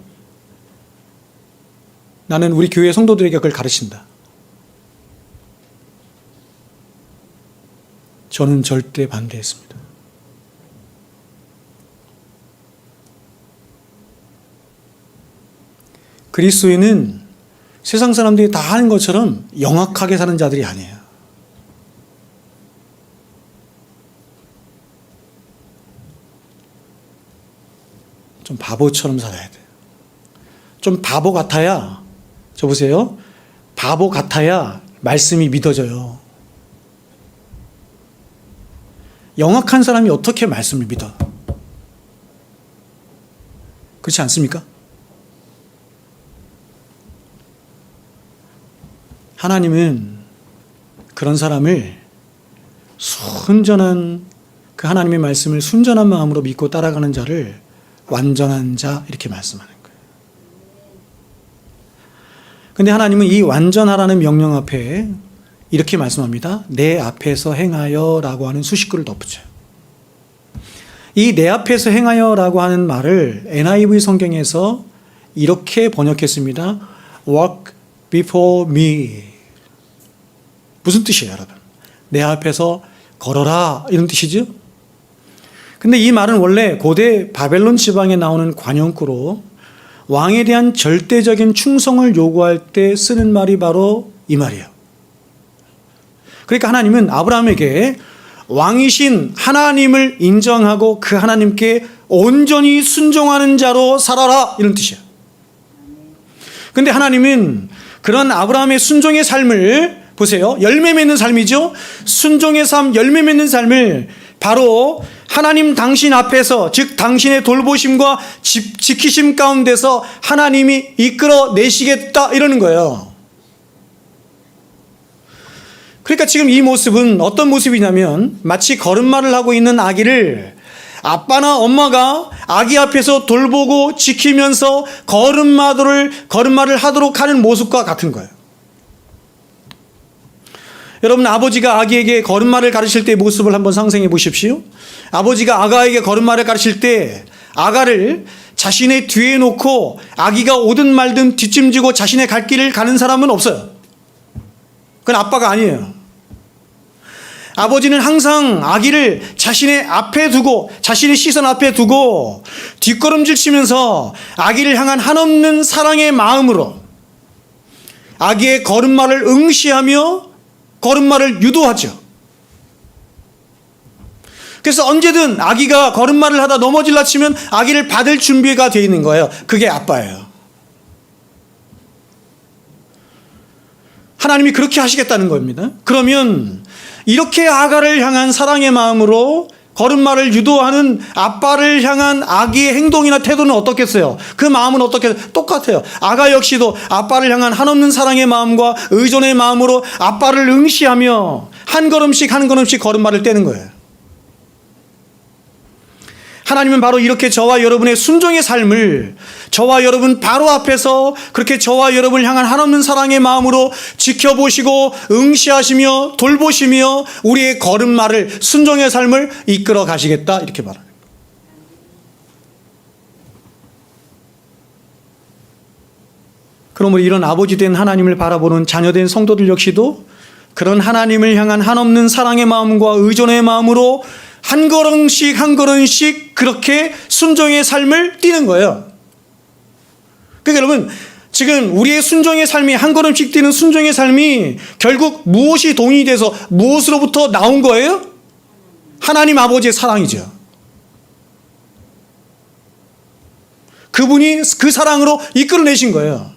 나는 우리 교회 성도들에게 그걸 가르친다. 저는 절대 반대했습니다. 그리스도인은 세상 사람들이 다 하는 것처럼 영악하게 사는 자들이 아니에요. 좀 바보처럼 살아야 돼요. 좀 바보 같아야, 저 보세요. 바보 같아야 말씀이 믿어져요. 영악한 사람이 어떻게 말씀을 믿어? 그렇지 않습니까? 하나님은 그런 사람을 순전한, 그 하나님의 말씀을 순전한 마음으로 믿고 따라가는 자를 완전한 자, 이렇게 말씀하는 거예요. 근데 하나님은 이 완전하라는 명령 앞에 이렇게 말씀합니다. 내 앞에서 행하여 라고 하는 수식구를 덧붙여요. 이 내 앞에서 행하여 라고 하는 말을 NIV 성경에서 이렇게 번역했습니다. Walk before me. 무슨 뜻이에요, 여러분? 내 앞에서 걸어라, 이런 뜻이죠? 근데 이 말은 원래 고대 바벨론 지방에 나오는 관용구로 왕에 대한 절대적인 충성을 요구할 때 쓰는 말이 바로 이 말이에요. 그러니까 하나님은 아브라함에게 왕이신 하나님을 인정하고 그 하나님께 온전히 순종하는 자로 살아라, 이런 뜻이에요. 근데 하나님은 그런 아브라함의 순종의 삶을 보세요. 열매 맺는 삶이죠. 순종의 삶, 열매 맺는 삶을 바로 하나님 당신 앞에서, 즉 당신의 돌보심과 지키심 가운데서 하나님이 이끌어 내시겠다, 이러는 거예요. 그러니까 지금 이 모습은 어떤 모습이냐면 마치 걸음마를 하고 있는 아기를 아빠나 엄마가 아기 앞에서 돌보고 지키면서 걸음마를 하도록 하는 모습과 같은 거예요. 여러분, 아버지가 아기에게 걸음마를 가르칠 때의 모습을 한번 상상해 보십시오. 아버지가 아가에게 걸음마를 가르칠 때 아가를 자신의 뒤에 놓고 아기가 오든 말든 뒷짐지고 자신의 갈 길을 가는 사람은 없어요. 그건 아빠가 아니에요. 아버지는 항상 아기를 자신의 앞에 두고, 자신의 시선 앞에 두고 뒷걸음질 치면서 아기를 향한 한없는 사랑의 마음으로 아기의 걸음마를 응시하며 걸음마를 유도하죠. 그래서 언제든 아기가 걸음마를 하다 넘어질라 치면 아기를 받을 준비가 되어 있는 거예요. 그게 아빠예요. 하나님이 그렇게 하시겠다는 겁니다. 그러면 이렇게 아가를 향한 사랑의 마음으로 걸음마를 유도하는 아빠를 향한 아기의 행동이나 태도는 어떻겠어요? 그 마음은 어떻겠어요? 똑같아요. 아가 역시도 아빠를 향한 한없는 사랑의 마음과 의존의 마음으로 아빠를 응시하며 한 걸음씩 한 걸음씩 걸음마를 떼는 거예요. 하나님은 바로 이렇게 저와 여러분의 순종의 삶을 저와 여러분 바로 앞에서 그렇게 저와 여러분을 향한 한없는 사랑의 마음으로 지켜보시고 응시하시며 돌보시며 우리의 걸음마를 순종의 삶을 이끌어 가시겠다 이렇게 말합니다. 그러므로 이런 아버지 된 하나님을 바라보는 자녀된 성도들 역시도 그런 하나님을 향한 한없는 사랑의 마음과 의존의 마음으로 한 걸음씩 한 걸음씩 그렇게 순종의 삶을 뛰는 거예요. 그러니까 여러분 지금 우리의 순종의 삶이 한 걸음씩 뛰는 순종의 삶이 결국 무엇이 동인이 돼서 무엇으로부터 나온 거예요? 하나님 아버지의 사랑이죠. 그분이 그 사랑으로 이끌어내신 거예요.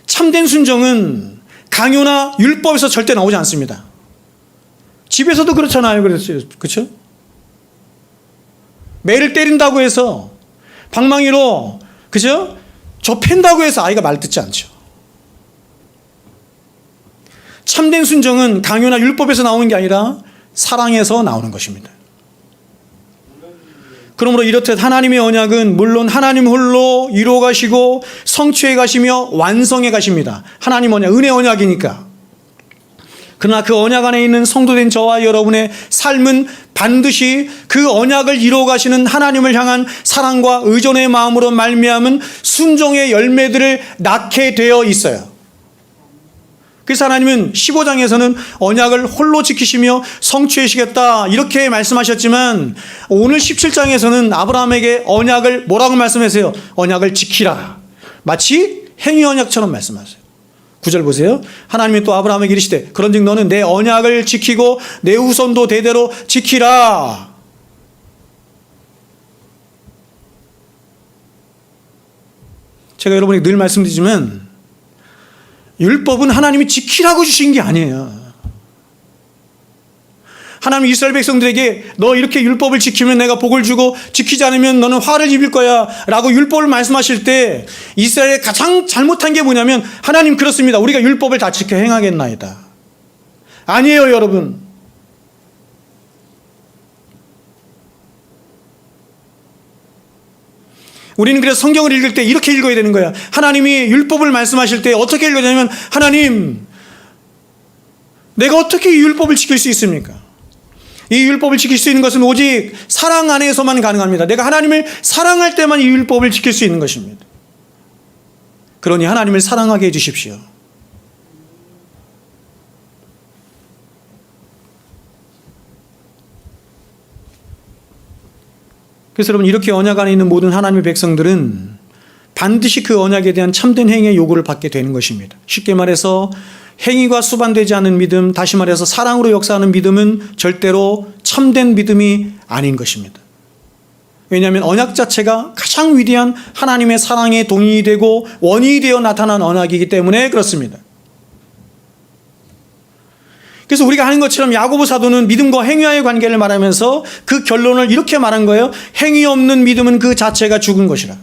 참된 순종은 강요나 율법에서 절대 나오지 않습니다. 집에서도 그렇잖아요. 그렇죠? 매를 때린다고 해서 방망이로 그죠? 저 팬다고 해서 아이가 말 듣지 않죠. 참된 순종은 강요나 율법에서 나오는 게 아니라 사랑에서 나오는 것입니다. 그러므로 이렇듯 하나님의 언약은 물론 하나님 홀로 이루어 가시고 성취해 가시며 완성해 가십니다. 하나님 언약, 은혜 언약이니까. 그러나 그 언약 안에 있는 성도된 저와 여러분의 삶은 반드시 그 언약을 이루어 가시는 하나님을 향한 사랑과 의존의 마음으로 말미암은 순종의 열매들을 낳게 되어 있어요. 그래서 하나님은 15장에서는 언약을 홀로 지키시며 성취하시겠다 이렇게 말씀하셨지만 오늘 17장에서는 아브라함에게 언약을 뭐라고 말씀하세요? 언약을 지키라. 마치 행위 언약처럼 말씀하세요. 9절 보세요. 하나님이 또 아브라함에게 이르시되 그런즉 너는 내 언약을 지키고 내 후손도 대대로 지키라. 제가 여러분에게 늘 말씀드리지만 율법은 하나님이 지키라고 주신 게 아니에요. 하나님 이스라엘 백성들에게 너 이렇게 율법을 지키면 내가 복을 주고 지키지 않으면 너는 화를 입을 거야 라고 율법을 말씀하실 때 이스라엘의 가장 잘못한 게 뭐냐면 하나님 그렇습니다. 우리가 율법을 다 지켜 행하겠나이다. 아니에요 여러분. 우리는 그래서 성경을 읽을 때 이렇게 읽어야 되는 거야. 하나님이 율법을 말씀하실 때 어떻게 읽어야 되냐면 하나님 내가 어떻게 이 율법을 지킬 수 있습니까? 이 율법을 지킬 수 있는 것은 오직 사랑 안에서만 가능합니다. 내가 하나님을 사랑할 때만 이 율법을 지킬 수 있는 것입니다. 그러니 하나님을 사랑하게 해주십시오. 그래서 여러분 이렇게 언약 안에 있는 모든 하나님의 백성들은 반드시 그 언약에 대한 참된 행위의 요구를 받게 되는 것입니다. 쉽게 말해서 행위가 수반되지 않은 믿음, 다시 말해서 사랑으로 역사하는 믿음은 절대로 참된 믿음이 아닌 것입니다. 왜냐하면 언약 자체가 가장 위대한 하나님의 사랑의 동인이 되고 원인이 되어 나타난 언약이기 때문에 그렇습니다. 그래서 우리가 하는 것처럼 야고보 사도는 믿음과 행위와의 관계를 말하면서 그 결론을 이렇게 말한 거예요. 행위 없는 믿음은 그 자체가 죽은 것이라.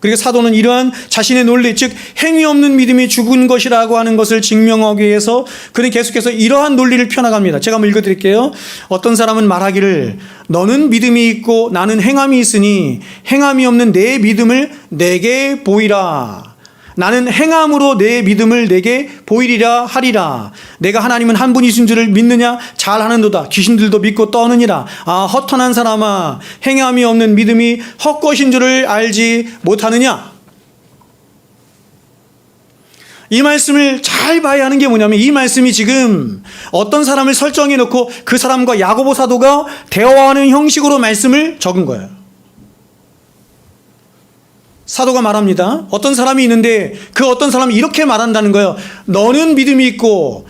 그리고 사도는 이러한 자신의 논리, 즉 행위 없는 믿음이 죽은 것이라고 하는 것을 증명하기 위해서 그는 계속해서 이러한 논리를 펴나갑니다. 제가 한번 읽어드릴게요. 어떤 사람은 말하기를 너는 믿음이 있고 나는 행함이 있으니 행함이 없는 내 믿음을 내게 보이라. 나는 행함으로 내 믿음을 내게 보이리라 하리라. 내가 하나님은 한 분이신 줄을 믿느냐? 잘하는도다. 귀신들도 믿고 떠느니라. 아 허탄한 사람아, 행함이 없는 믿음이 헛것인 줄을 알지 못하느냐? 이 말씀을 잘 봐야 하는 게 뭐냐면 이 말씀이 지금 어떤 사람을 설정해 놓고 그 사람과 야고보 사도가 대화하는 형식으로 말씀을 적은 거예요. 사도가 말합니다. 어떤 사람이 있는데 그 어떤 사람이 이렇게 말한다는 거예요. 너는 믿음이 있고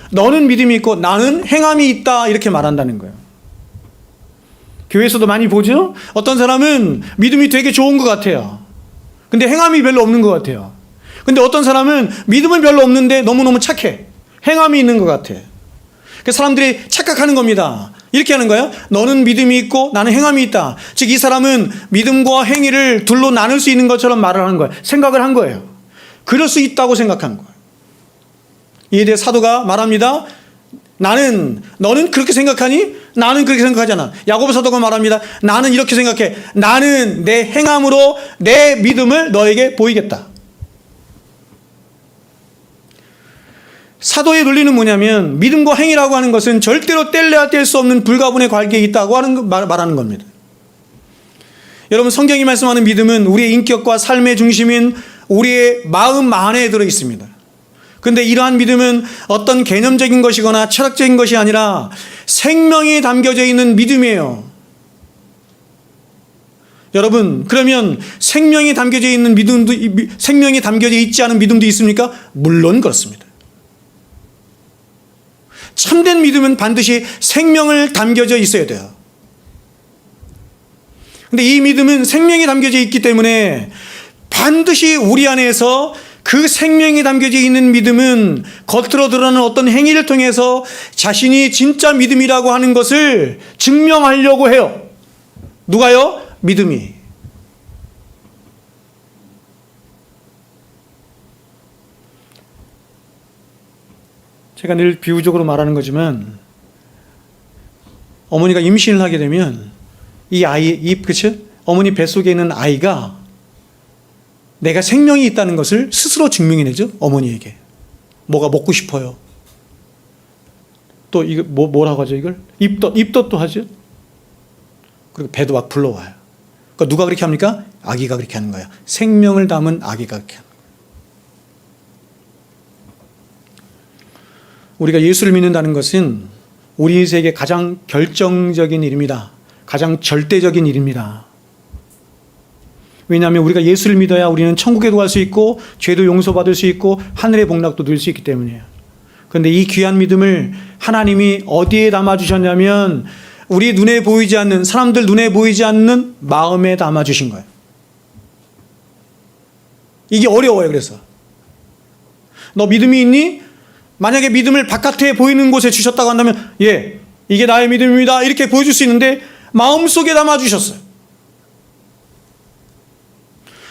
나는 행함이 있다 이렇게 말한다는 거예요. 교회에서도 많이 보죠. 어떤 사람은 믿음이 되게 좋은 것 같아요. 근데 행함이 별로 없는 것 같아요. 근데 어떤 사람은 믿음은 별로 없는데 너무너무 착해. 행함이 있는 것 같아. 그 사람들이 착각하는 겁니다. 이렇게 하는 거예요. 너는 믿음이 있고 나는 행함이 있다. 즉 이 사람은 믿음과 행위를 둘로 나눌 수 있는 것처럼 말을 하는 거예요. 생각을 한 거예요. 그럴 수 있다고 생각한 거예요. 이에 대해 사도가 말합니다. 너는 그렇게 생각하니? 나는 그렇게 생각하잖아. 야고보 사도가 말합니다. 나는 이렇게 생각해. 나는 내 행함으로 내 믿음을 너에게 보이겠다. 사도의 논리는 뭐냐면 믿음과 행위라고 하는 것은 절대로 뗄래야 뗄 수 없는 불가분의 관계에 있다고 말하는 겁니다. 여러분, 성경이 말씀하는 믿음은 우리의 인격과 삶의 중심인 우리의 마음 안에 들어 있습니다. 그런데 이러한 믿음은 어떤 개념적인 것이거나 철학적인 것이 아니라 생명이 담겨져 있는 믿음이에요. 여러분, 그러면 생명이 담겨져 있는 믿음도, 생명이 담겨져 있지 않은 믿음도 있습니까? 물론 그렇습니다. 참된 믿음은 반드시 생명을 담겨져 있어야 돼요. 근데 이 믿음은 생명이 담겨져 있기 때문에 반드시 우리 안에서 그 생명이 담겨져 있는 믿음은 겉으로 드러나는 어떤 행위를 통해서 자신이 진짜 믿음이라고 하는 것을 증명하려고 해요. 누가요? 믿음이. 제가 늘 비유적으로 말하는 거지만 어머니가 임신을 하게 되면 이 아이, 그쵸? 어머니 뱃속에 있는 아이가 내가 생명이 있다는 것을 스스로 증명해내죠. 어머니에게. 뭐가 먹고 싶어요. 또 이거 뭐라고 하죠, 이걸? 입덧도 하죠. 그리고 배도 막 불러와요. 그러니까 누가 그렇게 합니까? 아기가 그렇게 하는 거예요. 생명을 담은 아기가 그렇게 하는 거예요. 우리가 예수를 믿는다는 것은 우리 인생의 가장 결정적인 일입니다. 가장 절대적인 일입니다. 왜냐하면 우리가 예수를 믿어야 우리는 천국에도 갈 수 있고 죄도 용서받을 수 있고 하늘의 복락도 누릴 수 있기 때문이에요. 그런데 이 귀한 믿음을 하나님이 어디에 담아주셨냐면 우리 눈에 보이지 않는, 사람들 눈에 보이지 않는 마음에 담아주신 거예요. 이게 어려워요. 그래서 너 믿음이 있니? 만약에 믿음을 바깥에 보이는 곳에 주셨다고 한다면 예, 이게 나의 믿음입니다 이렇게 보여줄 수 있는데 마음속에 담아주셨어요.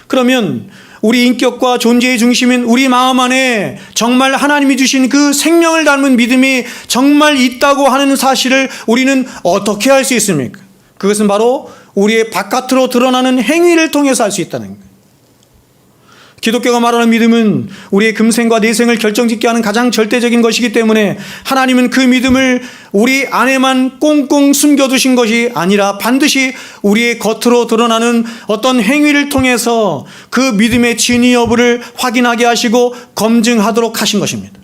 그러면 우리 인격과 존재의 중심인 우리 마음 안에 정말 하나님이 주신 그 생명을 닮은 믿음이 정말 있다고 하는 사실을 우리는 어떻게 알 수 있습니까? 그것은 바로 우리의 바깥으로 드러나는 행위를 통해서 알 수 있다는 거예요. 기독교가 말하는 믿음은 우리의 금생과 내생을 결정짓게 하는 가장 절대적인 것이기 때문에 하나님은 그 믿음을 우리 안에만 꽁꽁 숨겨두신 것이 아니라 반드시 우리의 겉으로 드러나는 어떤 행위를 통해서 그 믿음의 진위 여부를 확인하게 하시고 검증하도록 하신 것입니다.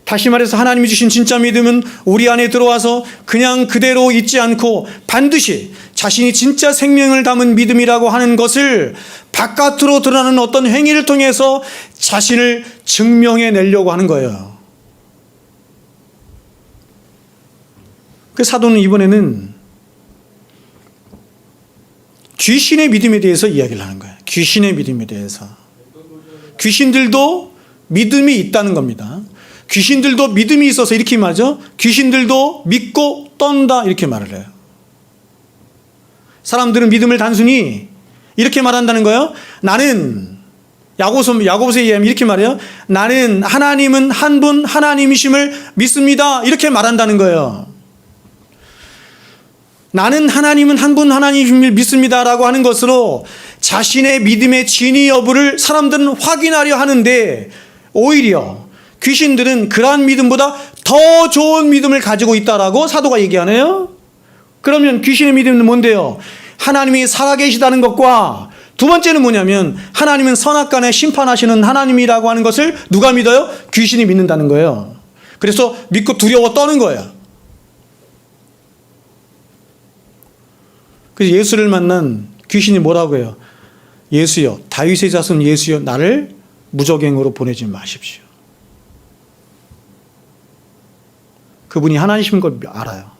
다시 말해서 하나님이 주신 진짜 믿음은 우리 안에 들어와서 그냥 그대로 있지 않고 반드시 자신이 진짜 생명을 담은 믿음이라고 하는 것을 바깥으로 드러나는 어떤 행위를 통해서 자신을 증명해 내려고 하는 거예요. 그 사도는 이번에는 귀신의 믿음에 대해서 이야기를 하는 거예요. 귀신의 믿음에 대해서. 귀신들도 믿음이 있다는 겁니다. 귀신들도 믿음이 있어서 이렇게 말하죠. 귀신들도 믿고 떤다 이렇게 말을 해요. 사람들은 믿음을 단순히 이렇게 말한다는 거예요. 나는 야고보서에 의하면 이렇게 말해요. 나는 하나님은 한 분 하나님이심을 믿습니다. 이렇게 말한다는 거예요. 나는 하나님은 한 분 하나님이심을 믿습니다라고 하는 것으로 자신의 믿음의 진위 여부를 사람들은 확인하려 하는데 오히려 귀신들은 그러한 믿음보다 더 좋은 믿음을 가지고 있다라고 사도가 얘기하네요. 그러면 귀신의 믿음은 뭔데요? 하나님이 살아계시다는 것과 두 번째는 뭐냐면 하나님은 선악간에 심판하시는 하나님이라고 하는 것을 누가 믿어요? 귀신이 믿는다는 거예요. 그래서 믿고 두려워 떠는 거예요. 그래서 예수를 만난 귀신이 뭐라고 해요? 예수여, 다윗의 자손 예수여, 나를 무적행으로 보내지 마십시오. 그분이 하나님이신 걸 알아요.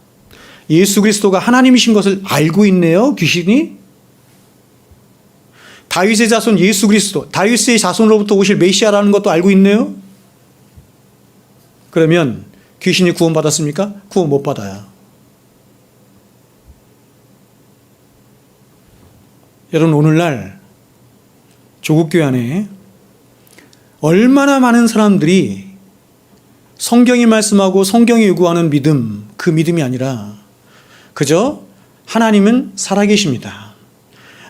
예수 그리스도가 하나님이신 것을 알고 있네요, 귀신이. 다윗의 자손 예수 그리스도, 다윗의 자손으로부터 오실 메시아라는 것도 알고 있네요. 그러면 귀신이 구원받았습니까? 구원 못 받아요. 여러분, 오늘날 조국교회 안에 얼마나 많은 사람들이 성경이 말씀하고 성경이 요구하는 믿음, 그 믿음이 아니라 그저 하나님은 살아계십니다.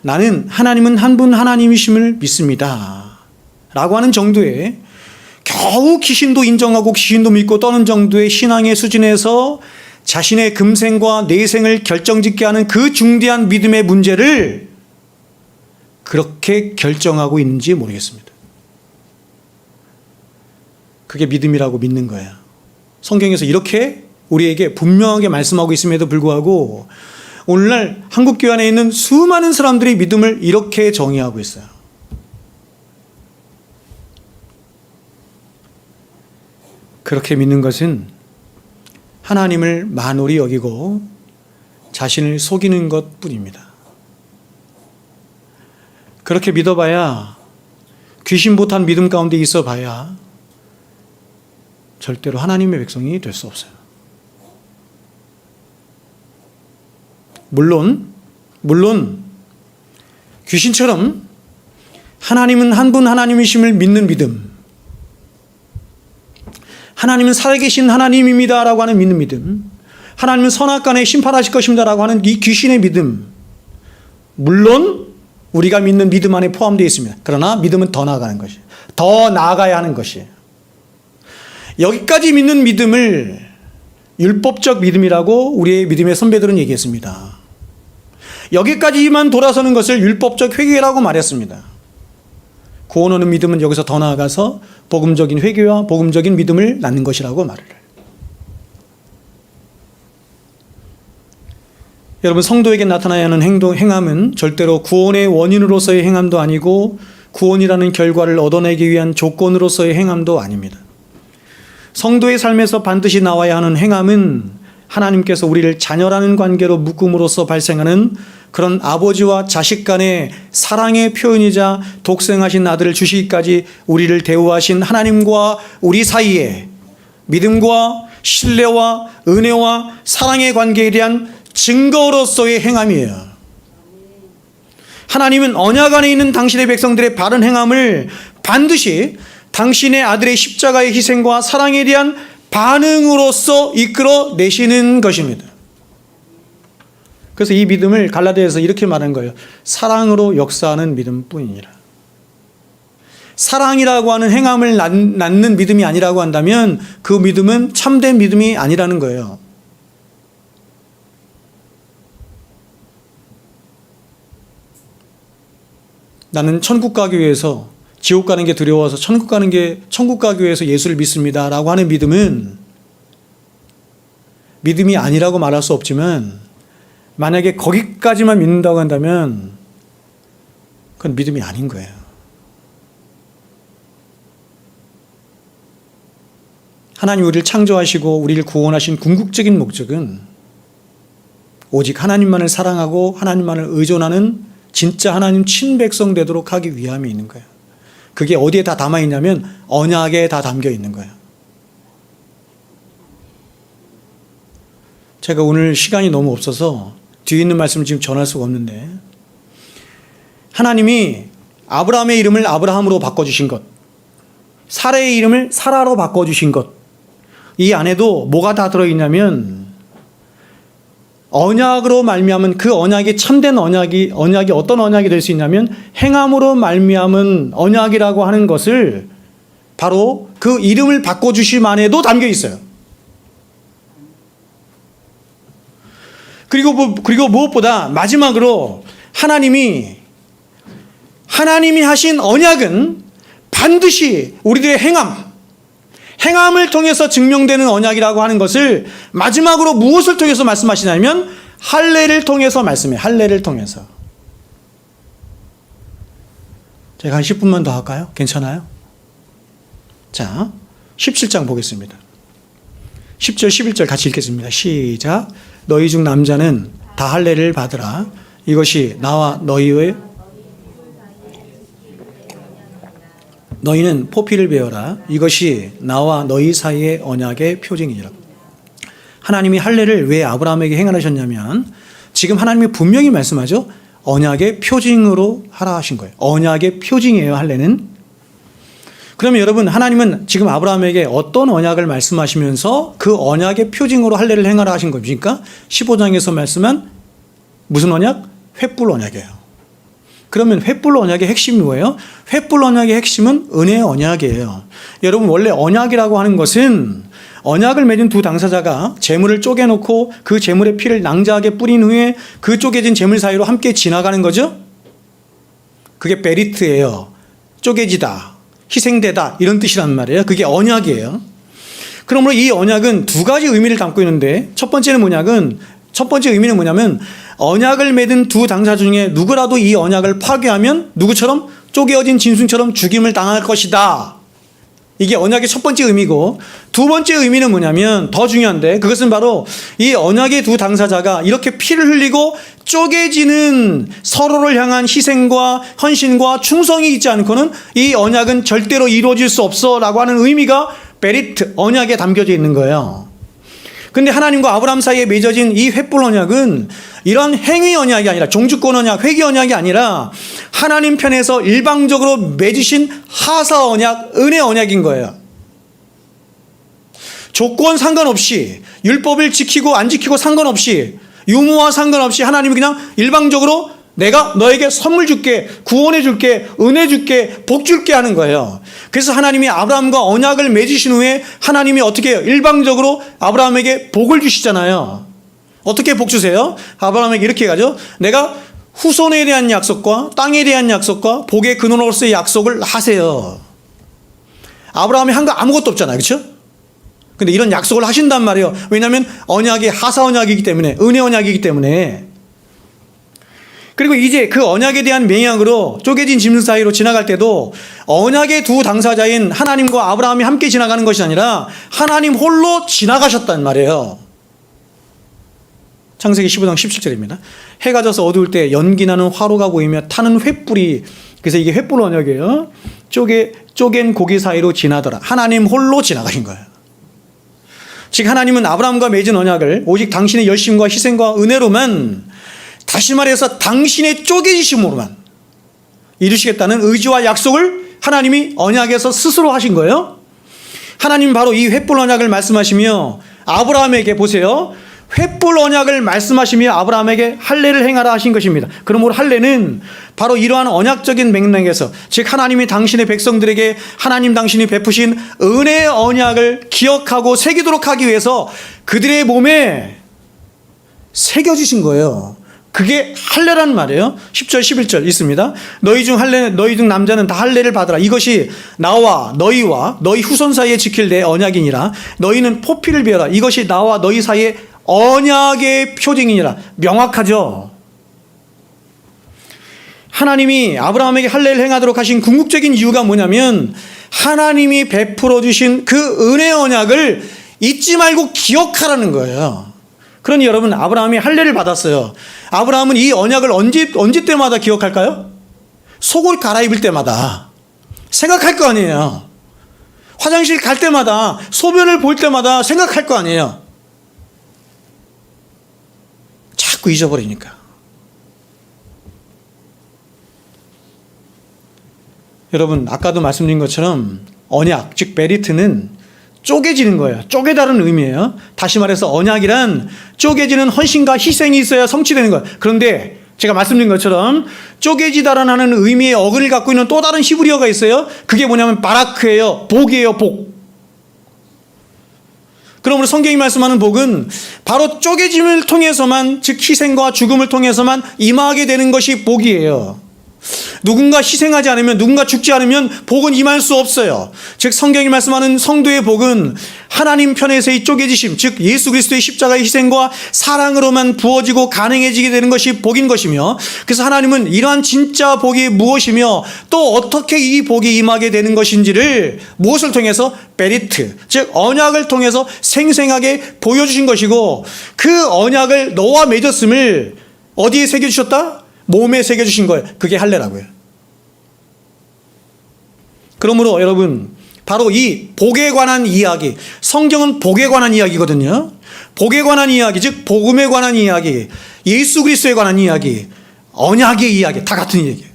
나는 하나님은 한 분 하나님이심을 믿습니다. 라고 하는 정도의 겨우 귀신도 인정하고 귀신도 믿고 떠는 정도의 신앙의 수준에서 자신의 금생과 내생을 결정짓게 하는 그 중대한 믿음의 문제를 그렇게 결정하고 있는지 모르겠습니다. 그게 믿음이라고 믿는 거예요. 성경에서 이렇게 우리에게 분명하게 말씀하고 있음에도 불구하고 오늘날 한국교회 안에 있는 수많은 사람들이 믿음을 이렇게 정의하고 있어요. 그렇게 믿는 것은 하나님을 만홀히 여기고 자신을 속이는 것 뿐입니다. 그렇게 믿어봐야 귀신 못한 믿음 가운데 있어봐야 절대로 하나님의 백성이 될 수 없어요. 물론 귀신처럼 하나님은 한 분 하나님이심을 믿는 믿음, 하나님은 살아계신 하나님입니다라고 하는 믿는 믿음, 하나님은 선악간에 심판하실 것입니다라고 하는 이 귀신의 믿음, 물론 우리가 믿는 믿음 안에 포함되어 있습니다. 그러나 믿음은 더 나아가는 것이에요. 더 나아가야 하는 것이에요. 여기까지 믿는 믿음을 율법적 믿음이라고 우리의 믿음의 선배들은 얘기했습니다. 여기까지만 돌아서는 것을 율법적 회개라고 말했습니다. 구원 얻는 믿음은 여기서 더 나아가서 복음적인 회개와 복음적인 믿음을 낳는 것이라고 말을 해요. 여러분, 성도에게 나타나야 하는 행함은 절대로 구원의 원인으로서의 행함도 아니고 구원이라는 결과를 얻어내기 위한 조건으로서의 행함도 아닙니다. 성도의 삶에서 반드시 나와야 하는 행함은 하나님께서 우리를 자녀라는 관계로 묶음으로써 발생하는 그런 아버지와 자식 간의 사랑의 표현이자 독생하신 아들을 주시기까지 우리를 대우하신 하나님과 우리 사이에 믿음과 신뢰와 은혜와 사랑의 관계에 대한 증거로서의 행함이에요. 하나님은 언약 안에 있는 당신의 백성들의 바른 행함을 반드시 당신의 아들의 십자가의 희생과 사랑에 대한 반응으로서 이끌어 내시는 것입니다. 그래서 이 믿음을 갈라디아에서 이렇게 말한 거예요. 사랑으로 역사하는 믿음뿐이니라. 사랑이라고 하는 행함을 낳는 믿음이 아니라고 한다면 그 믿음은 참된 믿음이 아니라는 거예요. 나는 천국 가기 위해서 지옥 가는 게 두려워서 천국 가기 위해서 예수를 믿습니다라고 하는 믿음은 믿음이 아니라고 말할 수 없지만 만약에 거기까지만 믿는다고 한다면 그건 믿음이 아닌 거예요. 하나님 우리를 창조하시고 우리를 구원하신 궁극적인 목적은 오직 하나님만을 사랑하고 하나님만을 의존하는 진짜 하나님 친백성 되도록 하기 위함이 있는 거예요. 그게 어디에 다 담아있냐면 언약에 다 담겨 있는 거예요. 제가 오늘 시간이 너무 없어서 뒤에 있는 말씀을 지금 전할 수가 없는데 하나님이 아브라함의 이름을 아브라함으로 바꿔주신 것, 사라의 이름을 사라로 바꿔주신 것, 이 안에도 뭐가 다 들어있냐면 언약으로 말미암은 그 언약이 참된 언약이 어떤 언약이 될 수 있냐면 행함으로 말미암은 언약이라고 하는 것을 바로 그 이름을 바꿔주심 안에도 담겨 있어요. 그리고 무엇보다 마지막으로 하나님이 하신 언약은 반드시 우리들의 행함을 통해서 증명되는 언약이라고 하는 것을 마지막으로 무엇을 통해서 말씀하시냐면 할례를 통해서 말씀해요. 할례를 통해서. 제가 한 10분만 더 할까요? 괜찮아요? 자, 17장 보겠습니다. 10절 11절 같이 읽겠습니다. 시작. 너희 중 남자는 다 할례를 받으라. 이것이 나와 너희는 포피를 베어라. 이것이 나와 너희 사이의 언약의 표징이니라. 하나님이 할례를 왜 아브라함에게 행하셨냐면 지금 하나님이 분명히 말씀하죠. 언약의 표징으로 하라 하신 거예요. 언약의 표징이에요. 할례는. 그러면 여러분, 하나님은 지금 아브라함에게 어떤 언약을 말씀하시면서 그 언약의 표징으로 할례를 행하라 하신 겁니까? 15장에서 말씀한 무슨 언약? 횃불 언약이에요. 그러면 횃불 언약의 핵심이 뭐예요? 횃불 언약의 핵심은 은혜의 언약이에요. 여러분, 원래 언약이라고 하는 것은 언약을 맺은 두 당사자가 재물을 쪼개놓고 그 재물의 피를 낭자하게 뿌린 후에 그 쪼개진 재물 사이로 함께 지나가는 거죠. 그게 베리트예요. 쪼개지다, 희생되다, 이런 뜻이란 말이에요. 그게 언약이에요. 그러므로 이 언약은 두 가지 의미를 담고 있는데, 첫 번째 의미는 뭐냐면 언약을 맺은 두 당사자 중에 누구라도 이 언약을 파괴하면 누구처럼? 쪼개어진 짐승처럼 죽임을 당할 것이다. 이게 언약의 첫 번째 의미고, 두 번째 의미는 뭐냐면 더 중요한데, 그것은 바로 이 언약의 두 당사자가 이렇게 피를 흘리고 쪼개지는 서로를 향한 희생과 헌신과 충성이 있지 않고는 이 언약은 절대로 이루어질 수 없어 라고 하는 의미가 베리트, 언약에 담겨져 있는 거예요. 근데 하나님과 아브라함 사이에 맺어진 이 횃불 언약은 이런 행위 언약이 아니라, 종주권 언약, 회개 언약이 아니라 하나님 편에서 일방적으로 맺으신 하사 언약, 은혜 언약인 거예요. 조건 상관없이, 율법을 지키고 안 지키고 상관없이, 유무와 상관없이 하나님이 그냥 일방적으로 내가 너에게 선물 줄게, 구원해 줄게, 은혜 줄게, 복 줄게 하는 거예요. 그래서 하나님이 아브라함과 언약을 맺으신 후에 하나님이 어떻게 해요? 일방적으로 아브라함에게 복을 주시잖아요. 어떻게 복 주세요? 아브라함에게 이렇게 가죠. 내가 후손에 대한 약속과 땅에 대한 약속과 복의 근원으로서의 약속을 하세요. 아브라함이 한 거 아무것도 없잖아요. 그렇죠? 근데 이런 약속을 하신단 말이에요. 왜냐하면 언약이 하사 언약이기 때문에, 은혜 언약이기 때문에. 그리고 이제 그 언약에 대한 맹약으로 쪼개진 짐승 사이로 지나갈 때도 언약의 두 당사자인 하나님과 아브라함이 함께 지나가는 것이 아니라 하나님 홀로 지나가셨단 말이에요. 창세기 15장 17절입니다. 해가 져서 어두울 때 연기나는 화로가 보이며 타는 횃불이, 그래서 이게 횃불 언약이에요. 쪼갠 고기 사이로 지나더라. 하나님 홀로 지나가신 거예요. 즉 하나님은 아브라함과 맺은 언약을 오직 당신의 열심과 희생과 은혜로만, 다시 말해서 당신의 쪼개지심으로만 이루시겠다는 의지와 약속을 하나님이 언약에서 스스로 하신 거예요. 하나님 바로 이 횃불 언약을 말씀하시며 아브라함에게, 보세요, 횃불 언약을 말씀하시며 아브라함에게 할례를 행하라 하신 것입니다. 그러므로 할례는 바로 이러한 언약적인 맥락에서, 즉 하나님이 당신의 백성들에게 하나님 당신이 베푸신 은혜의 언약을 기억하고 새기도록 하기 위해서 그들의 몸에 새겨주신 거예요. 그게 할례란 말이에요. 10절 11절 있습니다. 너희 중 남자는 다 할례를 받으라. 이것이 나와 너희와 너희 후손 사이에 지킬 내 언약이니라. 너희는 포피를 베어라. 이것이 나와 너희 사이에 언약의 표징이니라. 명확하죠. 하나님이 아브라함에게 할례를 행하도록 하신 궁극적인 이유가 뭐냐면 하나님이 베풀어 주신 그 은혜 언약을 잊지 말고 기억하라는 거예요. 그러니 여러분, 아브라함이 할례를 받았어요. 아브라함은 이 언약을 언제 때마다 기억할까요? 속을 갈아입을 때마다 생각할 거 아니에요. 화장실 갈 때마다, 소변을 볼 때마다 생각할 거 아니에요. 자꾸 잊어버리니까. 여러분, 아까도 말씀드린 것처럼 언약, 즉 베리트는 쪼개지는 거예요. 쪼개다는 의미예요. 다시 말해서 언약이란 쪼개지는 헌신과 희생이 있어야 성취되는 거예요. 그런데 제가 말씀드린 것처럼 쪼개지다라는 의미의 어근을 갖고 있는 또 다른 히브리어가 있어요. 그게 뭐냐면 바라크예요. 복이에요. 복. 그러므로 성경이 말씀하는 복은 바로 쪼개짐을 통해서만, 즉 희생과 죽음을 통해서만 임하게 되는 것이 복이에요. 누군가 희생하지 않으면, 누군가 죽지 않으면 복은 임할 수 없어요. 즉 성경이 말씀하는 성도의 복은 하나님 편에서의 쪼개지심, 즉 예수 그리스도의 십자가의 희생과 사랑으로만 부어지고 가능해지게 되는 것이 복인 것이며, 그래서 하나님은 이러한 진짜 복이 무엇이며 또 어떻게 이 복이 임하게 되는 것인지를 무엇을 통해서? 베리트, 즉 언약을 통해서 생생하게 보여주신 것이고, 그 언약을 너와 맺었음을 어디에 새겨주셨다? 몸에 새겨주신 거예요. 그게 할례라고요. 그러므로 여러분, 바로 이 복에 관한 이야기, 성경은 복에 관한 이야기거든요. 복에 관한 이야기, 즉 복음에 관한 이야기, 예수 그리스도에 관한 이야기, 언약의 이야기, 다 같은 얘기예요.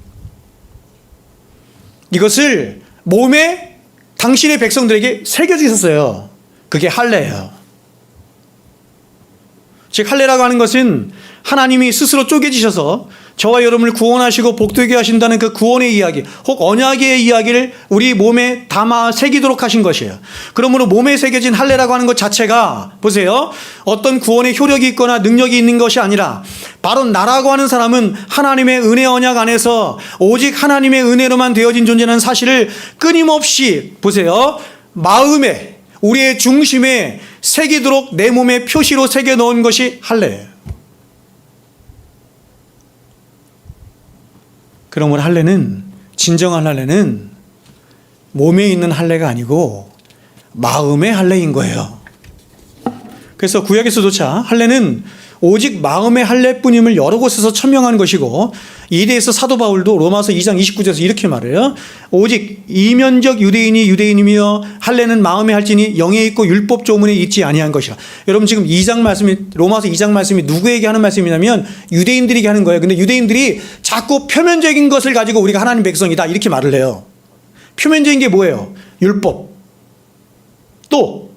이것을 몸에 당신의 백성들에게 새겨져 있었어요. 그게 할례예요. 즉 할례라고 하는 것은 하나님이 스스로 쪼개지셔서 저와 여러분을 구원하시고 복되게 하신다는 그 구원의 이야기, 혹 언약의 이야기를 우리 몸에 담아 새기도록 하신 것이에요. 그러므로 몸에 새겨진 할례라고 하는 것 자체가 보세요. 어떤 구원의 효력이 있거나 능력이 있는 것이 아니라 바로 나라고 하는 사람은 하나님의 은혜 언약 안에서 오직 하나님의 은혜로만 되어진 존재라는 사실을 끊임없이 보세요. 마음에 우리의 중심에 새기도록 내 몸에 표시로 새겨 놓은 것이 할례예요. 그러므로 할례는, 진정한 할례는 몸에 있는 할례가 아니고 마음의 할례인 거예요. 그래서 구약에서조차 할례는 오직 마음의 할례뿐임을 여러 곳에서 천명하는 것이고, 이에 대해서 사도 바울도 로마서 2장 29절에서 이렇게 말해요. 오직 이면적 유대인이 유대인이며 할례는 마음에 할지니 영에 있고 율법 조문에 있지 아니한 것이라. 여러분 지금 2장 말씀이, 로마서 2장 말씀이 누구에게 하는 말씀이냐면 유대인들에게 하는 거예요. 근데 유대인들이 자꾸 표면적인 것을 가지고 우리가 하나님 백성이다 이렇게 말을 해요. 표면적인 게 뭐예요? 율법, 또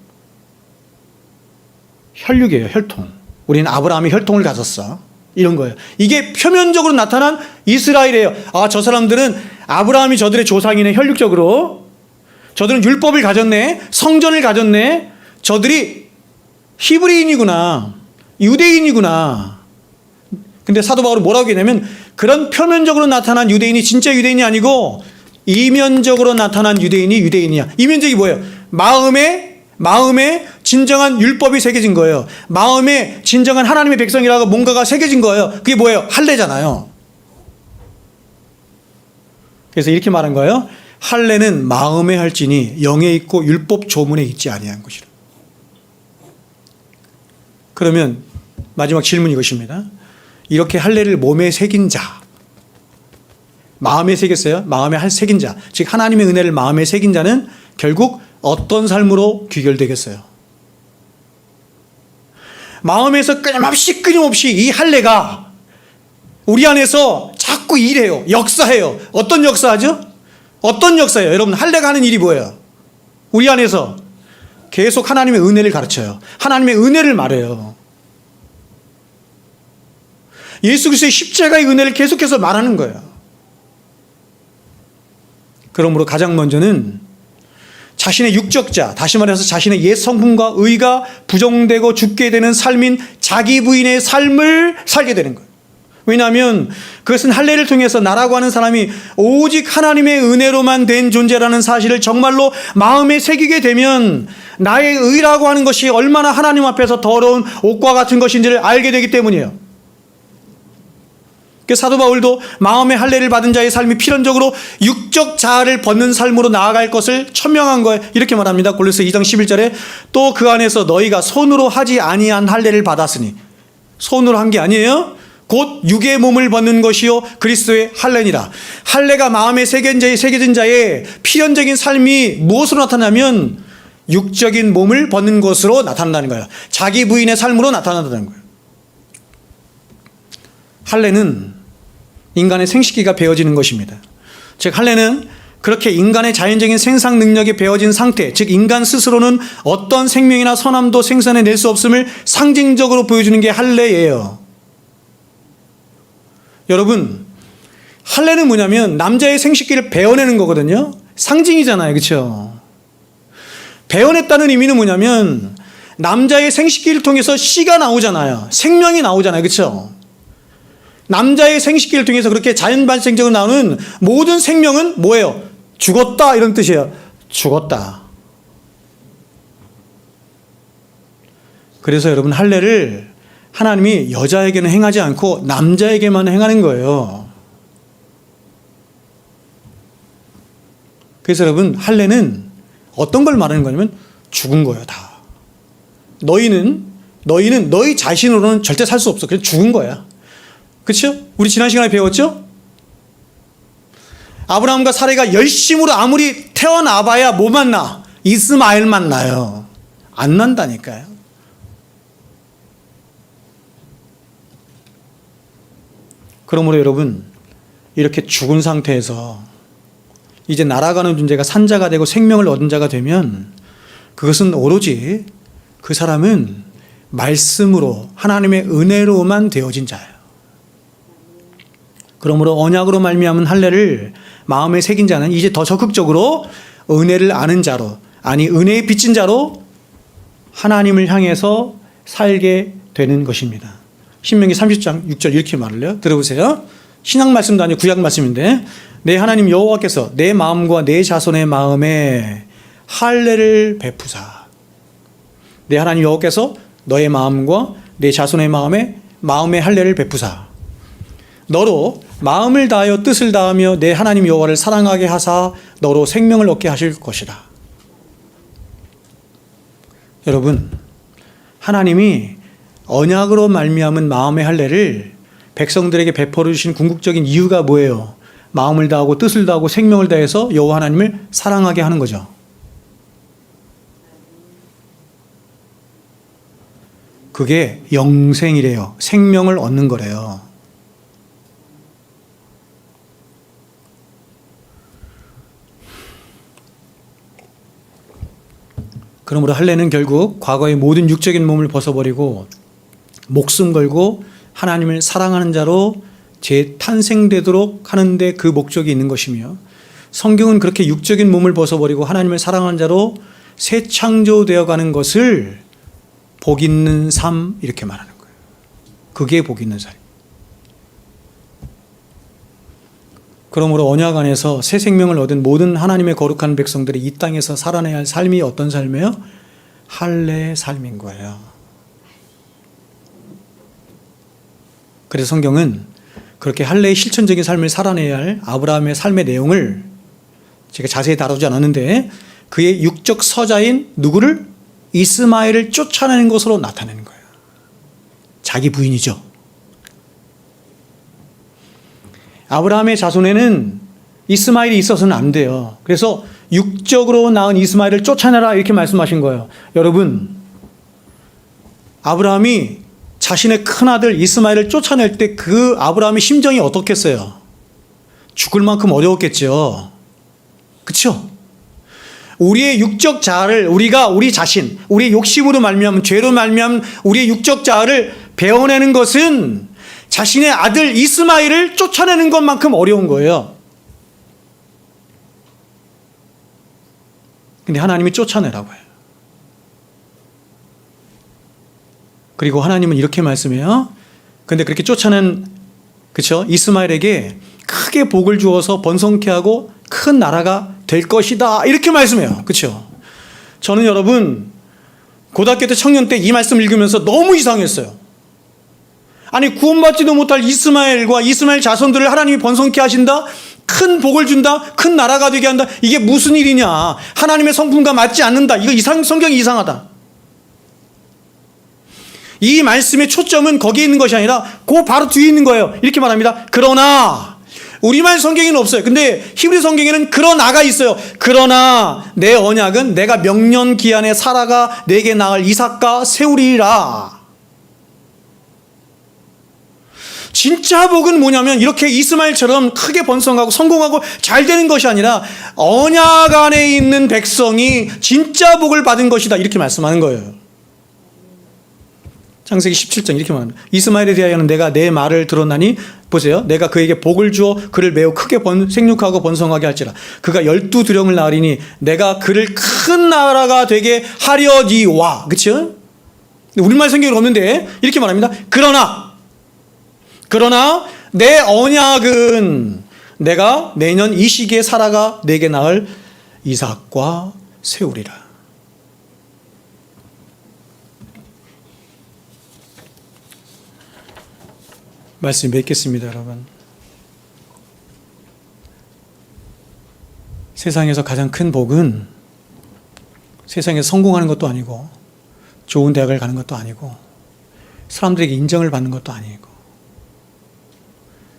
혈육이에요. 혈통. 우리는 아브라함이 혈통을 가졌어. 이런 거예요. 이게 표면적으로 나타난 이스라엘이에요. 아, 저 사람들은 아브라함이 저들의 조상이네. 혈육적으로. 저들은 율법을 가졌네. 성전을 가졌네. 저들이 히브리인이구나. 유대인이구나. 근데 사도 바울은 뭐라고 했냐면 그런 표면적으로 나타난 유대인이 진짜 유대인이 아니고 이면적으로 나타난 유대인이 유대인이야. 이면적이 뭐예요? 마음에 진정한 율법이 새겨진 거예요. 마음에 진정한 하나님의 백성이라고 뭔가가 새겨진 거예요. 그게 뭐예요? 할례잖아요. 그래서 이렇게 말한 거예요. 할례는 마음에 할지니 영에 있고 율법 조문에 있지 아니한 것이라. 그러면 마지막 질문이 이것입니다. 이렇게 할례를 몸에 새긴 자, 마음에 새겼어요. 마음에 새긴 자, 즉 하나님의 은혜를 마음에 새긴 자는 결국 어떤 삶으로 귀결되겠어요? 마음에서 끊임없이 이 할례가 우리 안에서 자꾸 일해요. 역사해요. 어떤 역사하죠? 어떤 역사예요? 여러분, 할례가 하는 일이 뭐예요? 우리 안에서 계속 하나님의 은혜를 가르쳐요. 하나님의 은혜를 말해요. 예수 그리스도의 십자가의 은혜를 계속해서 말하는 거예요. 그러므로 가장 먼저는 자신의 육적자, 다시 말해서 자신의 옛 성품과 의가 부정되고 죽게 되는 삶인 자기 부인의 삶을 살게 되는 거예요. 왜냐하면 그것은 할례를 통해서 나라고 하는 사람이 오직 하나님의 은혜로만 된 존재라는 사실을 정말로 마음에 새기게 되면 나의 의라고 하는 것이 얼마나 하나님 앞에서 더러운 옷과 같은 것인지를 알게 되기 때문이에요. 사도 바울도 마음의 할례를 받은 자의 삶이 필연적으로 육적 자아를 벗는 삶으로 나아갈 것을 천명한 거예요. 이렇게 말합니다. 골로새 2장 11절에 또 그 안에서 너희가 손으로 하지 아니한 할례를 받았으니, 손으로 한 게 아니에요. 곧 육의 몸을 벗는 것이요 그리스도의 할례니라. 할례가 마음에 새겨진 자의 필연적인 삶이 무엇으로 나타나면 육적인 몸을 벗는 것으로 나타난다는 거예요. 자기 부인의 삶으로 나타난다는 거예요. 할례는 인간의 생식기가 배어지는 것입니다. 즉 할례는 그렇게 인간의 자연적인 생산 능력이 배어진 상태, 즉 인간 스스로는 어떤 생명이나 선함도 생산해낼 수 없음을 상징적으로 보여주는 게 할례예요. 여러분, 할례는 뭐냐면 남자의 생식기를 베어내는 거거든요. 상징이잖아요. 그렇죠? 베어냈다는 의미는 뭐냐면 남자의 생식기를 통해서 씨가 나오잖아요. 생명이 나오잖아요. 그렇죠? 남자의 생식기를 통해서 그렇게 자연 발생적으로 나오는 모든 생명은 뭐예요? 죽었다 이런 뜻이에요. 죽었다. 그래서 여러분, 할례를 하나님이 여자에게는 행하지 않고 남자에게만 행하는 거예요. 그래서 여러분, 할례는 어떤 걸 말하는 거냐면 죽은 거예요. 다. 너희는 너희 자신으로는 절대 살 수 없어. 그래서 죽은 거야. 그렇죠? 우리 지난 시간에 배웠죠? 아브라함과 사레가 열심으로 아무리 태어나봐야 뭐 만나? 이스마엘만 나요. 안 난다니까요. 그러므로 여러분, 이렇게 죽은 상태에서 이제 날아가는 존재가 산자가 되고 생명을 얻은 자가 되면 그것은 오로지 그 사람은 말씀으로 하나님의 은혜로만 되어진 자예요. 그러므로 언약으로 말미암은 할례를 마음에 새긴 자는 이제 더 적극적으로 은혜를 아는 자로, 아니 은혜에 빚진 자로 하나님을 향해서 살게 되는 것입니다. 신명기 30장 6절 이렇게 말을 해요. 들어보세요. 신약 말씀도 아니고 구약 말씀인데, 내 하나님 여호와께서 내 마음과 내 자손의 마음에 할례를 베푸사. 내 하나님 여호와께서 너의 마음과 내 자손의 마음에 할례를 베푸사. 너로 마음을 다하여 뜻을 다하며 내 하나님 여호와를 사랑하게 하사 너로 생명을 얻게 하실 것이다. 여러분, 하나님이 언약으로 말미암은 마음의 할례를 백성들에게 베풀어 주신 궁극적인 이유가 뭐예요? 마음을 다하고 뜻을 다하고 생명을 다해서 여호와 하나님을 사랑하게 하는 거죠. 그게 영생이래요. 생명을 얻는 거래요. 그러므로 할례는 결국 과거의 모든 육적인 몸을 벗어버리고 목숨 걸고 하나님을 사랑하는 자로 재탄생되도록 하는데 그 목적이 있는 것이며, 성경은 그렇게 육적인 몸을 벗어버리고 하나님을 사랑하는 자로 새 창조되어 가는 것을 복 있는 삶 이렇게 말하는 거예요. 그게 복 있는 삶. 그러므로 언약 안에서 새 생명을 얻은 모든 하나님의 거룩한 백성들이 이 땅에서 살아내야 할 삶이 어떤 삶이에요? 할례의 삶인 거예요. 그래서 성경은 그렇게 할례의 실천적인 삶을 살아내야 할 아브라함의 삶의 내용을 제가 자세히 다루지 않았는데, 그의 육적 서자인 누구를? 이스마엘을 쫓아내는 것으로 나타내는 거예요. 자기 부인이죠. 아브라함의 자손에는 이스마엘이 있어서는 안 돼요. 그래서 육적으로 낳은 이스마엘을 쫓아내라 이렇게 말씀하신 거예요. 여러분, 아브라함이 자신의 큰아들 이스마엘을 쫓아낼 때 그 아브라함의 심정이 어떻겠어요? 죽을 만큼 어려웠겠죠. 그렇죠? 우리의 육적 자아를 우리 자신, 우리의 욕심으로 말미암은, 죄로 말미암은 우리의 육적 자아를 베어내는 것은 자신의 아들 이스마엘을 쫓아내는 것만큼 어려운 거예요. 근데 하나님이 쫓아내라고 해요. 그리고 하나님은 이렇게 말씀해요. 근데 그렇게 쫓아낸, 그쵸? 이스마엘에게 크게 복을 주어서 번성케 하고 큰 나라가 될 것이다. 이렇게 말씀해요. 그쵸? 저는 여러분, 고등학교 때 청년 때 이 말씀 읽으면서 너무 이상했어요. 아니, 구원받지도 못할 이스마엘과 이스마엘 자손들을 하나님이 번성케 하신다? 큰 복을 준다? 큰 나라가 되게 한다? 이게 무슨 일이냐? 하나님의 성품과 맞지 않는다. 이거 성경이 이상하다. 이 말씀의 초점은 거기에 있는 것이 아니라 그 바로 뒤에 있는 거예요. 이렇게 말합니다. 그러나, 우리말 성경에는 없어요. 근데 히브리 성경에는 그러나가 있어요. 그러나 내 언약은 내가 명년 기한에 사라가 내게 낳을 이삭과 세우리라. 진짜 복은 뭐냐면 이렇게 이스마엘처럼 크게 번성하고 성공하고 잘 되는 것이 아니라 언약 안에 있는 백성이 진짜 복을 받은 것이다. 이렇게 말씀하는 거예요. 창세기 17장 이렇게 말합니다. 이스마엘에 대하여는 내가 내 말을 들었나니, 보세요. 내가 그에게 복을 주어 그를 매우 크게 생육하고 번성하게 할지라. 그가 12두령을 낳으리니 내가 그를 큰 나라가 되게 하려니와. 그렇죠? 우리말 성경이 없는데 이렇게 말합니다. 그러나 내 언약은 내가 내년 이 시기에 사라가 내게 낳을 이삭과 세우리라. 말씀 맺겠습니다, 여러분. 세상에서 가장 큰 복은 세상에서 성공하는 것도 아니고 좋은 대학을 가는 것도 아니고 사람들에게 인정을 받는 것도 아니고,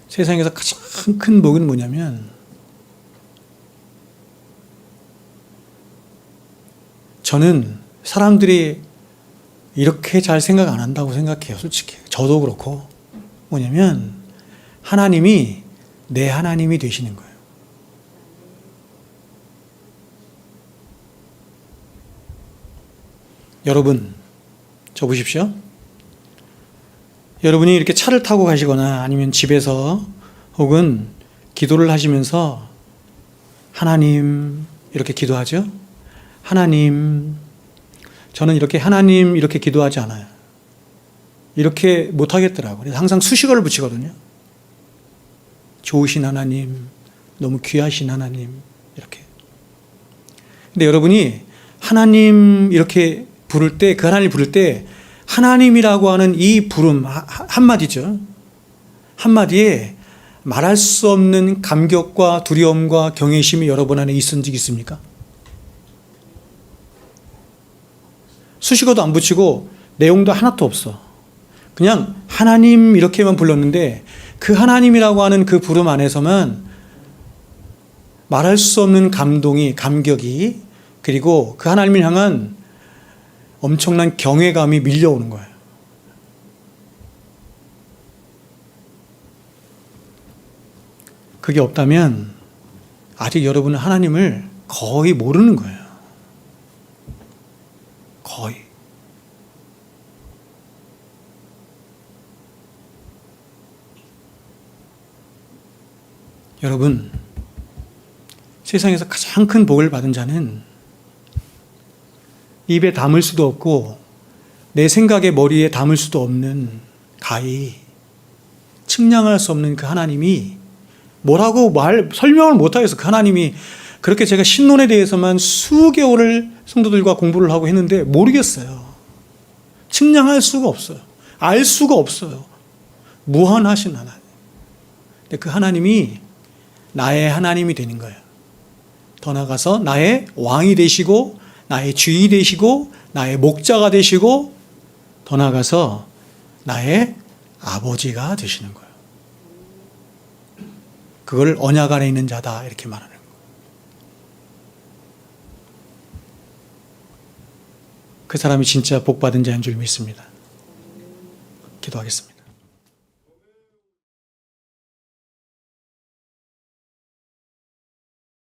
세상에서 가장 큰 복은 뭐냐면 저는 사람들이 이렇게 잘 생각 안 한다고 생각해요. 솔직히 저도 그렇고, 뭐냐면 하나님이 내 하나님이 되시는 거예요. 여러분, 저 보십시오. 여러분이 이렇게 차를 타고 가시거나 아니면 집에서 혹은 기도를 하시면서 하나님 이렇게 기도하죠? 하나님, 저는 이렇게 하나님 이렇게 기도하지 않아요. 이렇게 못하겠더라고요. 그래서 항상 수식어를 붙이거든요. 좋으신 하나님, 너무 귀하신 하나님, 이렇게. 근데 여러분이 하나님 이렇게 부를 때, 그 하나님 부를 때 하나님이라고 하는 이 부름 한마디죠. 한마디에 말할 수 없는 감격과 두려움과 경외심이 여러분 안에 있은 적 있습니까? 수식어도 안 붙이고 내용도 하나도 없어. 그냥 하나님 이렇게만 불렀는데 그 하나님이라고 하는 그 부름 안에서만 말할 수 없는 감동이, 감격이, 그리고 그 하나님을 향한 엄청난 경외감이 밀려오는 거예요. 그게 없다면 아직 여러분은 하나님을 거의 모르는 거예요. 거의. 여러분, 세상에서 가장 큰 복을 받은 자는 입에 담을 수도 없고 내 생각의 머리에 담을 수도 없는 가히 측량할 수 없는 그 하나님이 뭐라고 설명을 못하겠어. 그 하나님이 그렇게 제가 신론에 대해서만 수개월을 성도들과 공부를 하고 했는데 모르겠어요. 측량할 수가 없어요. 알 수가 없어요. 무한하신 하나님. 근데 그 하나님이 나의 하나님이 되는 거예요. 더 나아가서 나의 왕이 되시고 나의 주인이 되시고 나의 목자가 되시고 더 나아가서 나의 아버지가 되시는 거예요. 그걸 언약 안에 있는 자다 이렇게 말하는 거예요. 그 사람이 진짜 복받은 자인 줄 믿습니다. 기도하겠습니다.